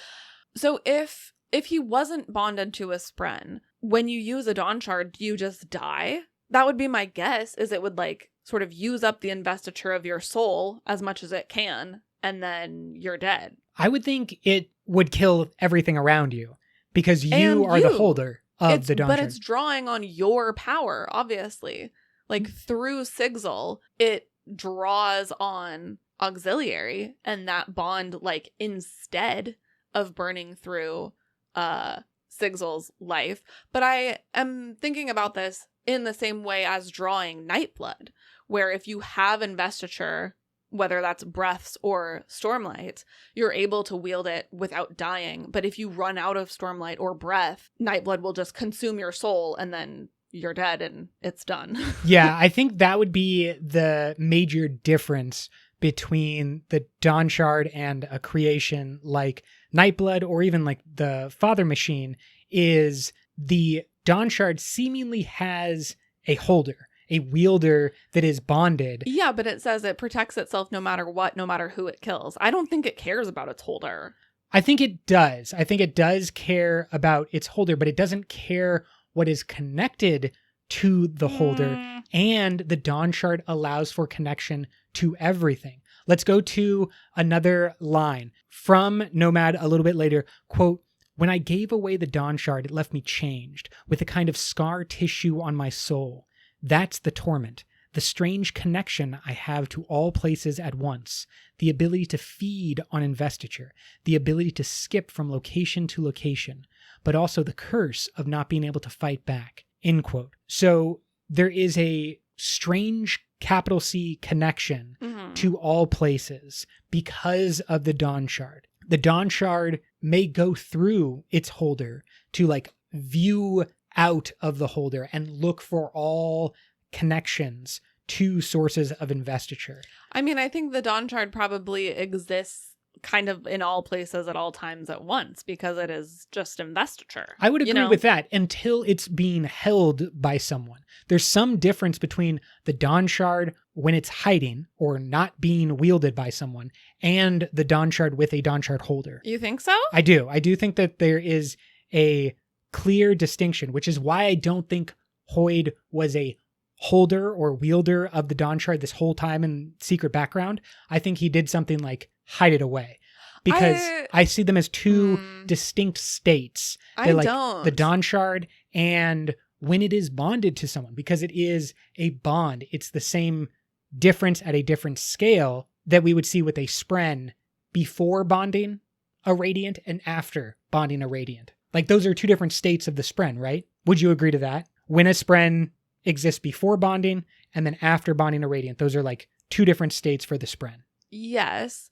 So if he wasn't bonded to a Spren, when you use a Dawnshard, do you just die? That would be my guess, is it would like sort of use up the investiture of your soul as much as it can, and then you're dead.
I would think it would kill everything around you because you are the holder of the Dawnshard.
But it's drawing on your power, obviously. Like through Sigzil, it draws on Auxiliary, and that bond, like instead of burning through Sigzil's life. But I am thinking about this in the same way as drawing Nightblood, where if you have investiture, whether that's breaths or Stormlight, you're able to wield it without dying. But if you run out of Stormlight or breath, Nightblood will just consume your soul and then you're dead and it's done.
Yeah, I think that would be the major difference between the Dawnshard and a creation like Nightblood or even like the Father Machine is the Dawnshard seemingly has a holder, a wielder that is bonded.
Yeah, but it says it protects itself no matter what, no matter who it kills. I don't think it cares about its holder.
I think it does. I think it does care about its holder, but it doesn't care what is connected to the holder, and the Dawnshard allows for connection to everything. Let's go to another line from Nomad a little bit later. Quote, "When I gave away the Dawnshard, it left me changed, with a kind of scar tissue on my soul. That's the torment, the strange connection I have to all places at once, the ability to feed on investiture, the ability to skip from location to location, but also the curse of not being able to fight back." End quote. So there is a strange capital C connection to all places because of the Dawnshard. The Dawnshard may go through its holder to like view out of the holder and look for all connections to sources of investiture.
I mean, I think the Dawnshard probably exists kind of in all places at all times at once because it is just investiture.
I would agree with that until it's being held by someone. There's some difference between the Dawnshard when it's hiding or not being wielded by someone and the Dawnshard with a Dawnshard holder.
You think so?
I do. I do think that there is a clear distinction, which is why I don't think Hoyd was a holder or wielder of the Dawnshard this whole time in secret background. I think he did something like hide it away because I see them as two distinct states. They're like
don't.
The Dawnshard and when it is bonded to someone, because it is a bond. It's the same difference at a different scale that we would see with a Spren before bonding a Radiant and after bonding a Radiant. Like those are two different states of the Spren, right? Would you agree to that? When a Spren exists before bonding and then after bonding a Radiant, those are like two different states for the Spren.
Yes,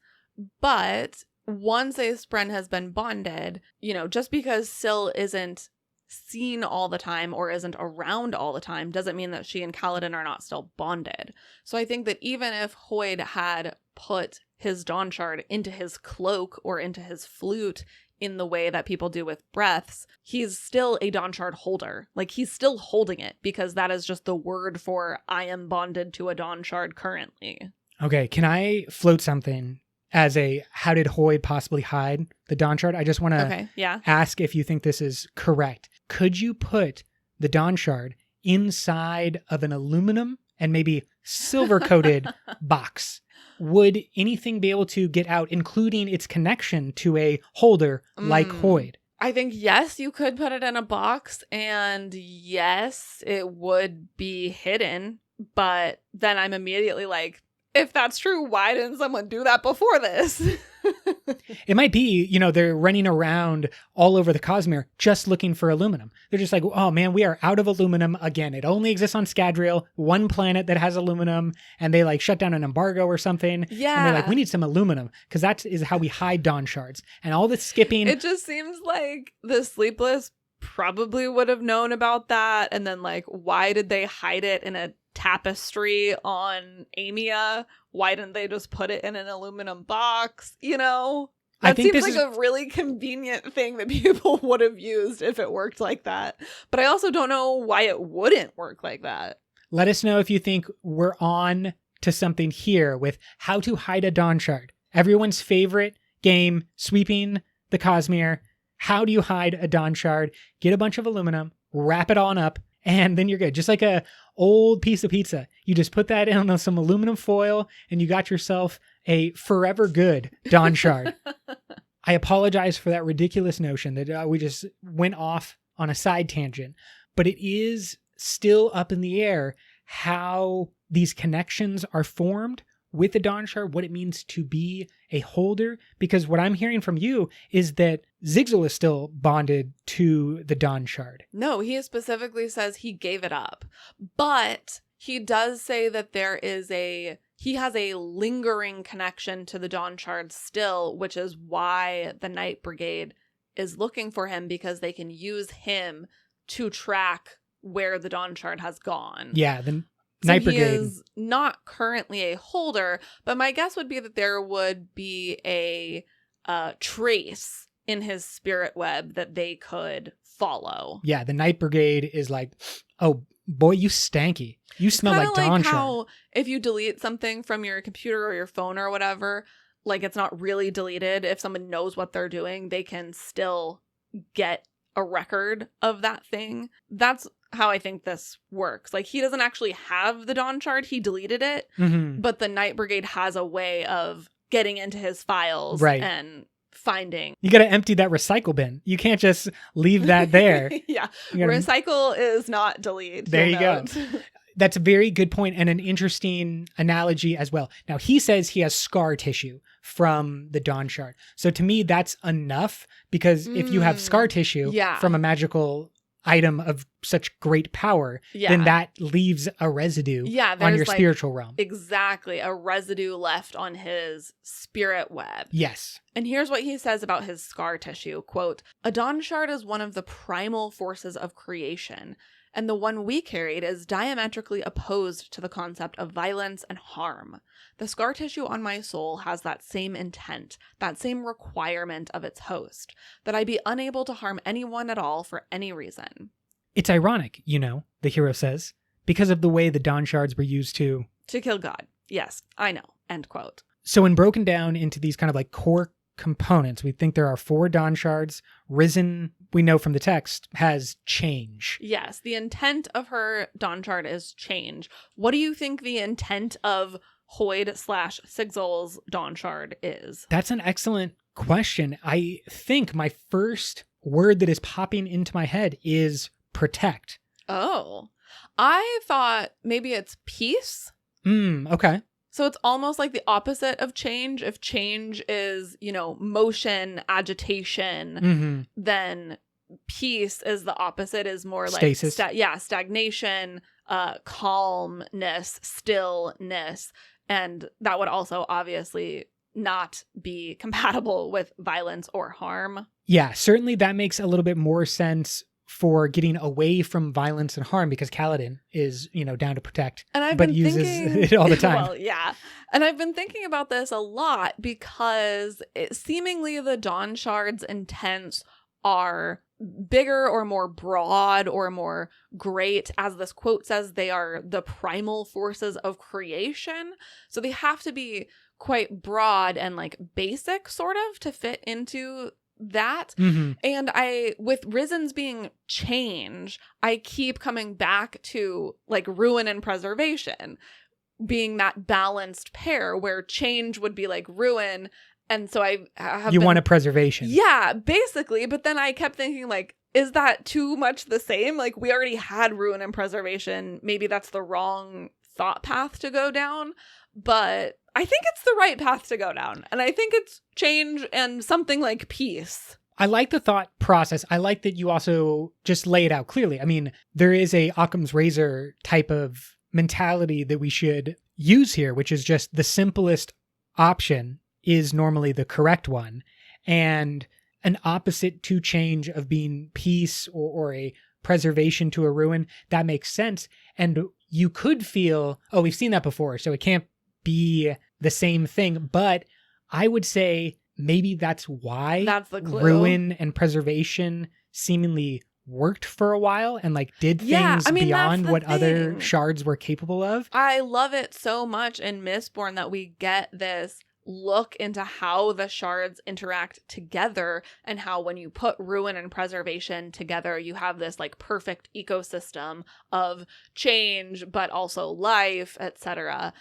but once a Spren has been bonded, just because Syl isn't seen all the time or isn't around all the time doesn't mean that she and Kaladin are not still bonded. So I think that even if Hoyd had put his Dawnshard into his cloak or into his flute in the way that people do with breaths, he's still a Dawnshard holder. Like, he's still holding it because that is just the word for I am bonded to a Dawnshard currently.
Okay, can I float something as a how did Hoyd possibly hide the Dawnshard? I just want to ask if you think this is correct. Could you put the Dawnshard inside of an aluminum and maybe silver-coated box? Would anything be able to get out, including its connection to a holder like Hoyd?
I think, yes, you could put it in a box, and yes, it would be hidden. But then I'm immediately like, if that's true, why didn't someone do that before this?
It might be, they're running around all over the Cosmere just looking for aluminum. They're just like, oh man, we are out of aluminum again. It only exists on Scadrial, one planet that has aluminum, and they like shut down an embargo or something.
Yeah.
And they're like, we need some aluminum because that is how we hide Dawnshards. And all the skipping.
It just seems like the Sleepless probably would have known about that. And then like, why did they hide it in a tapestry on Amia? Why didn't they just put it in an aluminum box? That seems like a really convenient thing that people would have used if it worked like that. But I also don't know why it wouldn't work like that.
Let us know if you think we're on to something here with how to hide a Dawnshard. Everyone's favorite game, sweeping the Cosmere. How do you hide a Dawnshard? Get a bunch of aluminum, wrap it on up, and then you're good. Just like a old piece of pizza. You just put that in on some aluminum foil and you got yourself a forever good Dawnshard. I apologize for that ridiculous notion that we just went off on a side tangent, but it is still up in the air how these connections are formed with the Dawnshard, what it means to be a holder, because what I'm hearing from you is that Sigzil is still bonded to the Dawnshard.
No, he specifically says he gave it up, but he does say that he has a lingering connection to the Dawnshard still, which is why the Night Brigade is looking for him, because they can use him to track where the Dawnshard has gone.
Yeah, the Night Brigade.
He is not currently a holder, but my guess would be that there would be a trace in his spirit web that they could follow.
Yeah, the Night Brigade is like, oh boy, you stanky. You smell like Dawnshard.
How if you delete something from your computer or your phone or whatever, like it's not really deleted. If someone knows what they're doing, they can still get a record of that thing. That's how I think this works. Like, he doesn't actually have the Dawnshard. He deleted it.
Mm-hmm.
But the Night Brigade has a way of getting into his files
Right.
and finding.
You got to empty that recycle bin. You can't just leave that there.
Yeah.
Gotta...
Recycle is not delete.
There you go. That's a very good point and an interesting analogy as well. Now, he says he has scar tissue from the Dawnshard. So to me, that's enough, because if you have scar tissue from a magical item of such great power, then that leaves a residue on your spiritual realm.
Exactly. A residue left on his spirit web.
Yes.
And here's what he says about his scar tissue. Quote, "A Dawnshard is one of the primal forces of creation, and the one we carried is diametrically opposed to the concept of violence and harm. The scar tissue on my soul has that same intent, that same requirement of its host, that I be unable to harm anyone at all for any reason."
It's ironic, the hero says, because of the way the Dawnshards were used to
kill God. Yes, I know. End quote.
So when broken down into these kind of like core components, we think there are 4 Dawnshards. Risen, we know from the text, has change.
Yes, the intent of her Dawnshard is change. What do you think the intent of Hoid/Sigzil's Dawnshard is?
That's an excellent question. I think my first word that is popping into my head is protect.
Oh, I thought maybe it's peace.
Okay.
So it's almost like the opposite of change. If change is, motion, agitation, then peace is the opposite, is more like
stasis.
Stagnation, calmness, stillness. And that would also obviously not be compatible with violence or harm.
Yeah, certainly that makes a little bit more sense for getting away from violence and harm, because Kaladin is, down to protect, but uses it all the time.
Well, yeah. And I've been thinking about this a lot, because seemingly the Dawnshard's intents are bigger or more broad or more great. As this quote says, they are the primal forces of creation. So they have to be quite broad and like basic sort of to fit into that. And with Risen's being change, I keep coming back to like ruin and preservation being that balanced pair, where change would be like ruin. And so I have
want a preservation.
Yeah, basically. But then I kept thinking, like, is that too much the same? Like, we already had ruin and preservation. Maybe that's the wrong thought path to go down. But I think it's the right path to go down. And I think it's change and something like peace.
I like the thought process. I like that you also just lay it out clearly. I mean, there is a Occam's razor type of mentality that we should use here, which is just the simplest option is normally the correct one. And an opposite to change of being peace or a preservation to a ruin, that makes sense. And you could feel, oh, we've seen that before, so it can't be the same thing. But I would say maybe that's why
that's the clue.
Ruin and preservation seemingly worked for a while and like did things beyond what other shards were capable of.
I love it so much in Mistborn that we get this look into how the shards interact together, and how when you put ruin and preservation together, you have this like perfect ecosystem of change but also life, etc.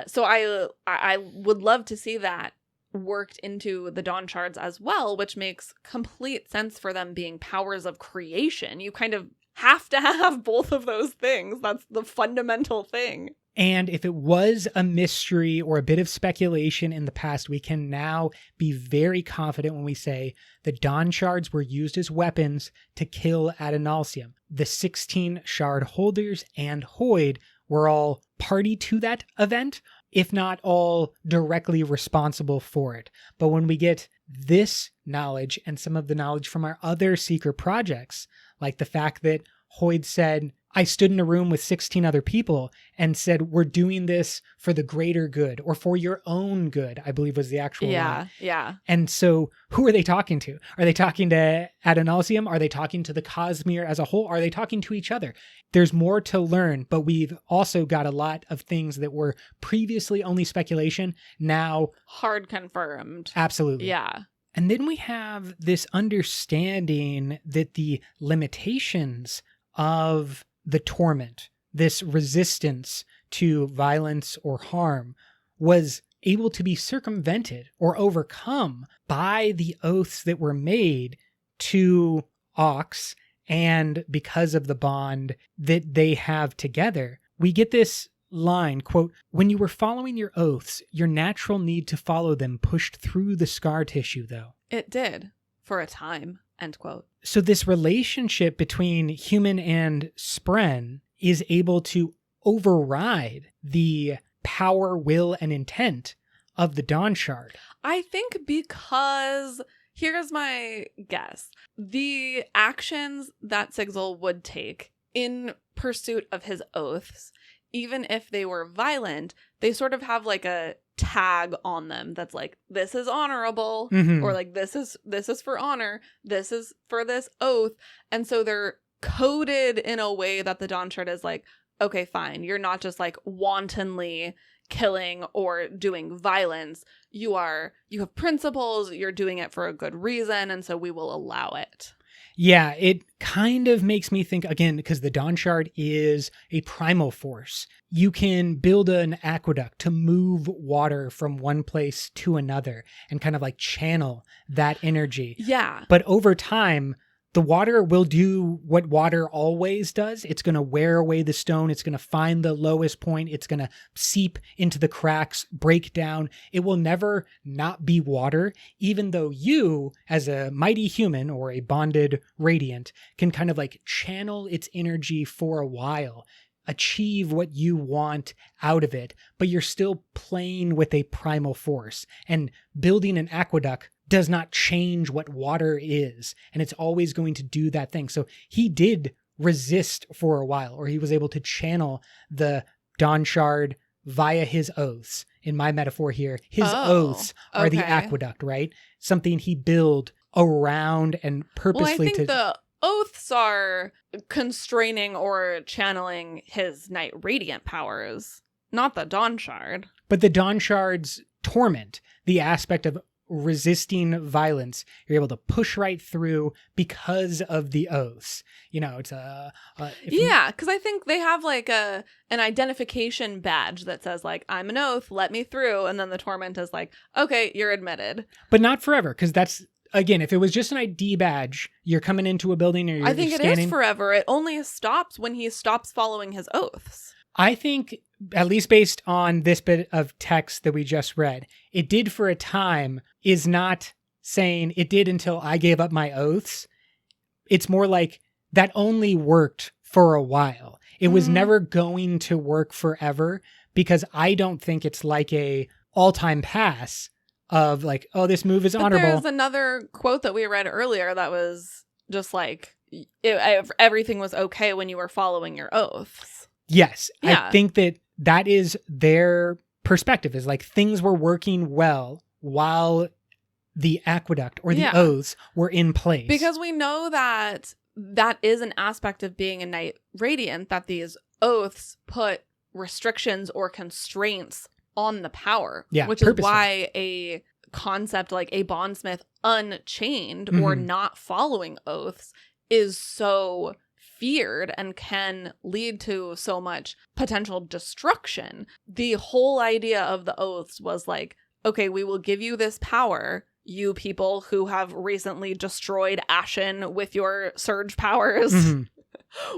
So I would love to see that worked into the Dawnshards as well, which makes complete sense for them being powers of creation. You kind of have to have both of those things. That's the fundamental thing.
And if it was a mystery or a bit of speculation in the past, we can now be very confident when we say the Dawnshards were used as weapons to kill Adonalsium. The 16 shard holders and Hoid were all party to that event, if not all directly responsible for it. But when we get this knowledge and some of the knowledge from our other secret projects, like the fact that Hoid said, I stood in a room with 16 other people and said, we're doing this for the greater good or for your own good, I believe was the actual line.
Yeah.
And so who are they talking to? Are they talking to Adonalsium? Are they talking to the Cosmere as a whole? Are they talking to each other? There's more to learn, but we've also got a lot of things that were previously only speculation, now
hard confirmed.
Absolutely.
Yeah.
And then we have this understanding that the limitations of the torment, this resistance to violence or harm, was able to be circumvented or overcome by the oaths that were made to Ox, and because of the bond that they have together. We get this line, quote, "When you were following your oaths, your natural need to follow them pushed through the scar tissue, though."
It did, for a time, end quote.
So this relationship between human and Spren is able to override the power, will, and intent of the Dawnshard.
I think because, here's my guess, the actions that Sigzil would take in pursuit of his oaths, even if they were violent, they sort of have like a tag on them that's like, this is honorable, or like this is for honor, this is for this oath. And so they're coded in a way that the Dawnshard is like, okay, fine, you're not just like wantonly killing or doing violence. You have principles, you're doing it for a good reason, and so we will allow it.
Yeah, it kind of makes me think, again, because the Dawnshard is a primal force. You can build an aqueduct to move water from one place to another and kind of like channel that energy.
Yeah.
But over time, the water will do what water always does. It's going to wear away the stone. It's going to find the lowest point. It's going to seep into the cracks, break down. It will never not be water, even though you, as a mighty human or a bonded radiant, can kind of like channel its energy for a while, achieve what you want out of it, but you're still playing with a primal force. And building an aqueduct does not change what water is, and it's always going to do that thing. So he did resist for a while, or he was able to channel the Dawnshard via his oaths. In my metaphor here, his oaths are the aqueduct, right? Something he built around and purposely.
Well, I think the oaths are constraining or channeling his Night Radiant powers, not the Dawnshard.
But the Dawnshard's torment, the aspect of resisting violence, you're able to push right through because of the oaths. You know, it's
because I think they have like an identification badge that says like, I'm an oath, let me through, and then the torment is like, okay, you're admitted.
But not forever, because that's, again, if it was just an ID badge, you're coming into a building or you're
scanning. It is forever. It only stops when he stops following his oaths.
I think, at least based on this bit of text that we just read, it did for a time is not saying it did until I gave up my oaths. It's more like that only worked for a while. It was never going to work forever, because I don't think it's like a all-time pass of like, oh, this move is honorable.
There's another quote that we read earlier that was just like, everything was okay when you were following your oaths.
Yes, yeah. I think that is their perspective, is like things were working well while the aqueduct or the oaths were in place.
Because we know that is an aspect of being a Night Radiant, that these oaths put restrictions or constraints on the power, which is why a concept like a bondsmith unchained or not following oaths is so feared and can lead to so much potential destruction. The whole idea of the oaths was like, okay, we will give you this power, you people who have recently destroyed Ashen with your surge powers.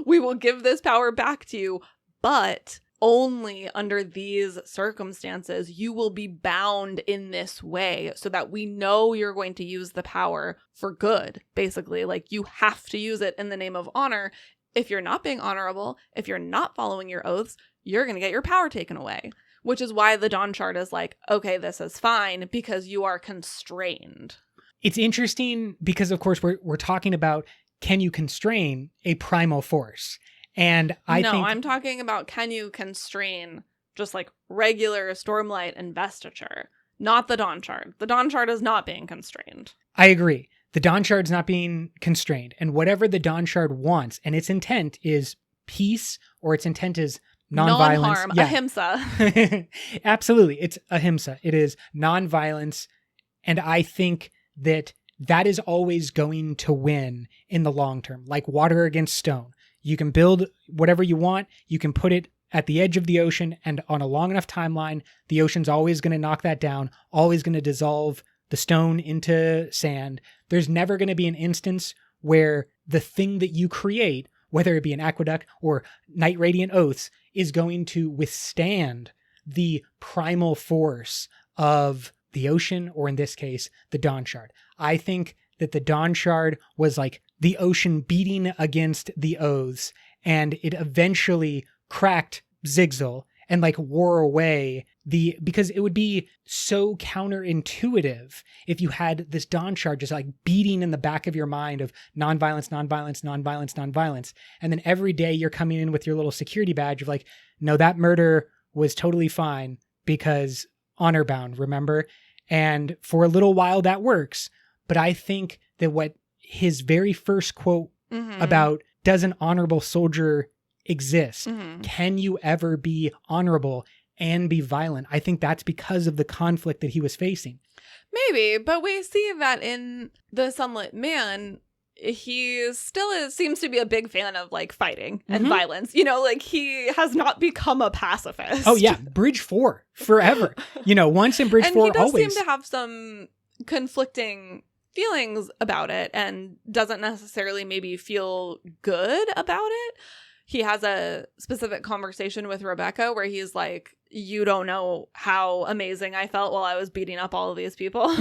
We will give this power back to you, but only under these circumstances. You will be bound in this way so that we know you're going to use the power for good, basically. Like, you have to use it in the name of honor. If you're not being honorable, if you're not following your oaths, you're going to get your power taken away. Which is why the Dawnshard is like, okay, this is fine because you are constrained.
It's interesting because, of course, we're talking about, can you constrain a primal force? And I'm
talking about, can you constrain just like regular Stormlight investiture, not the Dawnshard. The Dawnshard is not being constrained.
I agree. The Dawnshard's not being constrained. And whatever the Dawnshard wants, and its intent is peace, or its intent is non-violence.
Non-harm, ahimsa.
Absolutely. It's ahimsa. It is non-violence. And I think that is always going to win in the long term, like water against stone. You can build whatever you want. You can put it at the edge of the ocean, and on a long enough timeline, the ocean's always going to knock that down, always going to dissolve the stone into sand. There's never going to be an instance where the thing that you create, whether it be an aqueduct or night radiant oaths, is going to withstand the primal force of the ocean, or in this case, the Dawnshard. I think that the Dawnshard was like the ocean beating against the oaths, and it eventually cracked Sigzil and like wore away because it would be so counterintuitive if you had this Dawnshard just like beating in the back of your mind of nonviolence, nonviolence, nonviolence, nonviolence. And then every day you're coming in with your little security badge of like, no, that murder was totally fine because honor bound, remember? And for a little while that works. But I think that what his very first quote about, does an honorable soldier exist? Can you ever be honorable and be violent? I think that's because of the conflict that he was facing.
Maybe, but we see that in the Sunlit Man, he still seems to be a big fan of like fighting and violence. You know, like he has not become a pacifist.
Oh yeah, Bridge 4 forever. You know, once in Bridge 4 always.
And he does seem to have some conflicting feelings about it and doesn't necessarily maybe feel good about it. He has a specific conversation with Rebecca where he's like, you don't know how amazing I felt while I was beating up all of these people.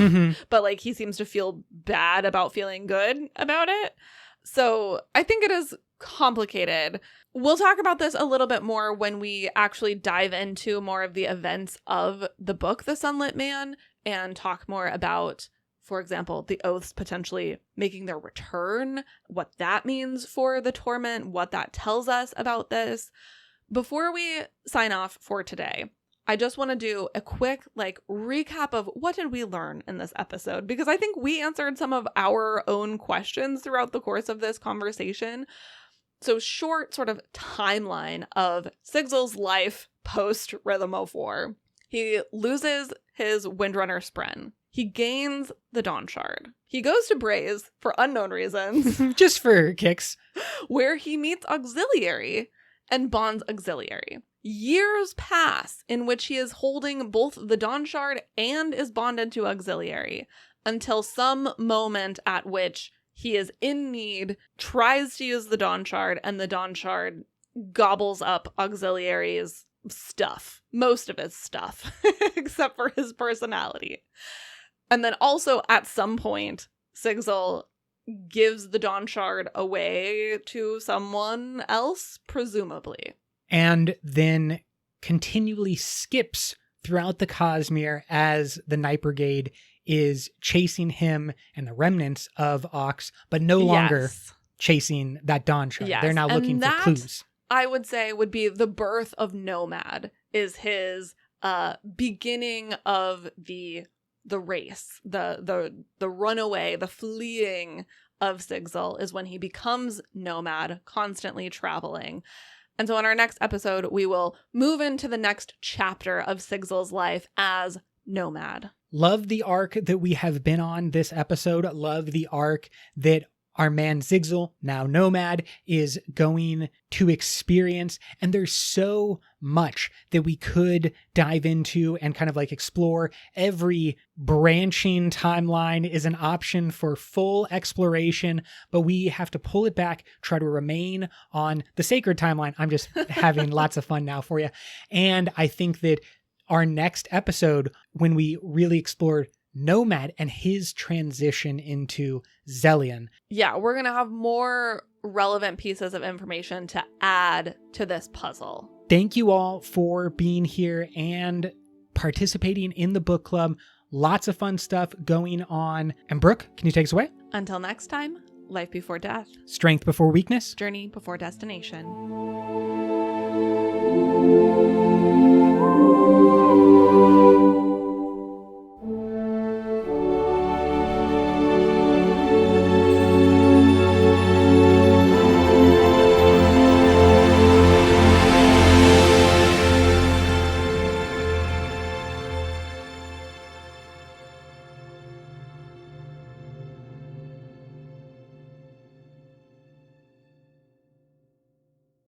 But like he seems to feel bad about feeling good about it. So I think it is complicated. We'll talk about this a little bit more when we actually dive into more of the events of the book, The Sunlit Man, and talk more about, for example, the oaths potentially making their return, what that means for the torment, what that tells us about this. Before we sign off for today, I just want to do a quick recap of what did we learn in this episode, because I think we answered some of our own questions throughout the course of this conversation. So short sort of timeline of Sigzil's life post Rhythm of War. He loses his Windrunner Spren. He gains the Dawnshard. He goes to Braze for unknown reasons.
Just for kicks.
Where he meets Auxiliary and bonds Auxiliary. Years pass in which he is holding both the Dawnshard and is bonded to Auxiliary until some moment at which he is in need, tries to use the Dawnshard, and the Dawnshard gobbles up Auxiliary's stuff. Most of his stuff, except for his personality. And then also at some point, Sigzil gives the Dawnshard away to someone else, presumably.
And then continually skips throughout the Cosmere as the Night Brigade is chasing him and the remnants of Ox, but no longer chasing that Dawnshard.
Yes.
They're now looking for clues.
I would say would be the birth of Nomad, is his beginning of the race, the runaway, the fleeing of Sigzil is when he becomes Nomad, constantly traveling. And so in our next episode, we will move into the next chapter of Sigzil's life as Nomad.
Love the arc that we have been on this episode. Love the arc that our man Sigzil, now Nomad, is going to experience. And there's so much that we could dive into and kind of explore. Every branching timeline is an option for full exploration, but we have to pull it back, try to remain on the sacred timeline. I'm just having lots of fun now for you. And I think that our next episode, when we really explore Nomad and his transition into Zellion.
Yeah, we're going to have more relevant pieces of information to add to this puzzle.
Thank you all for being here and participating in the book club. Lots of fun stuff going on. And Brooke, can you take us away?
Until next time, life before death.
Strength before weakness.
Journey before destination.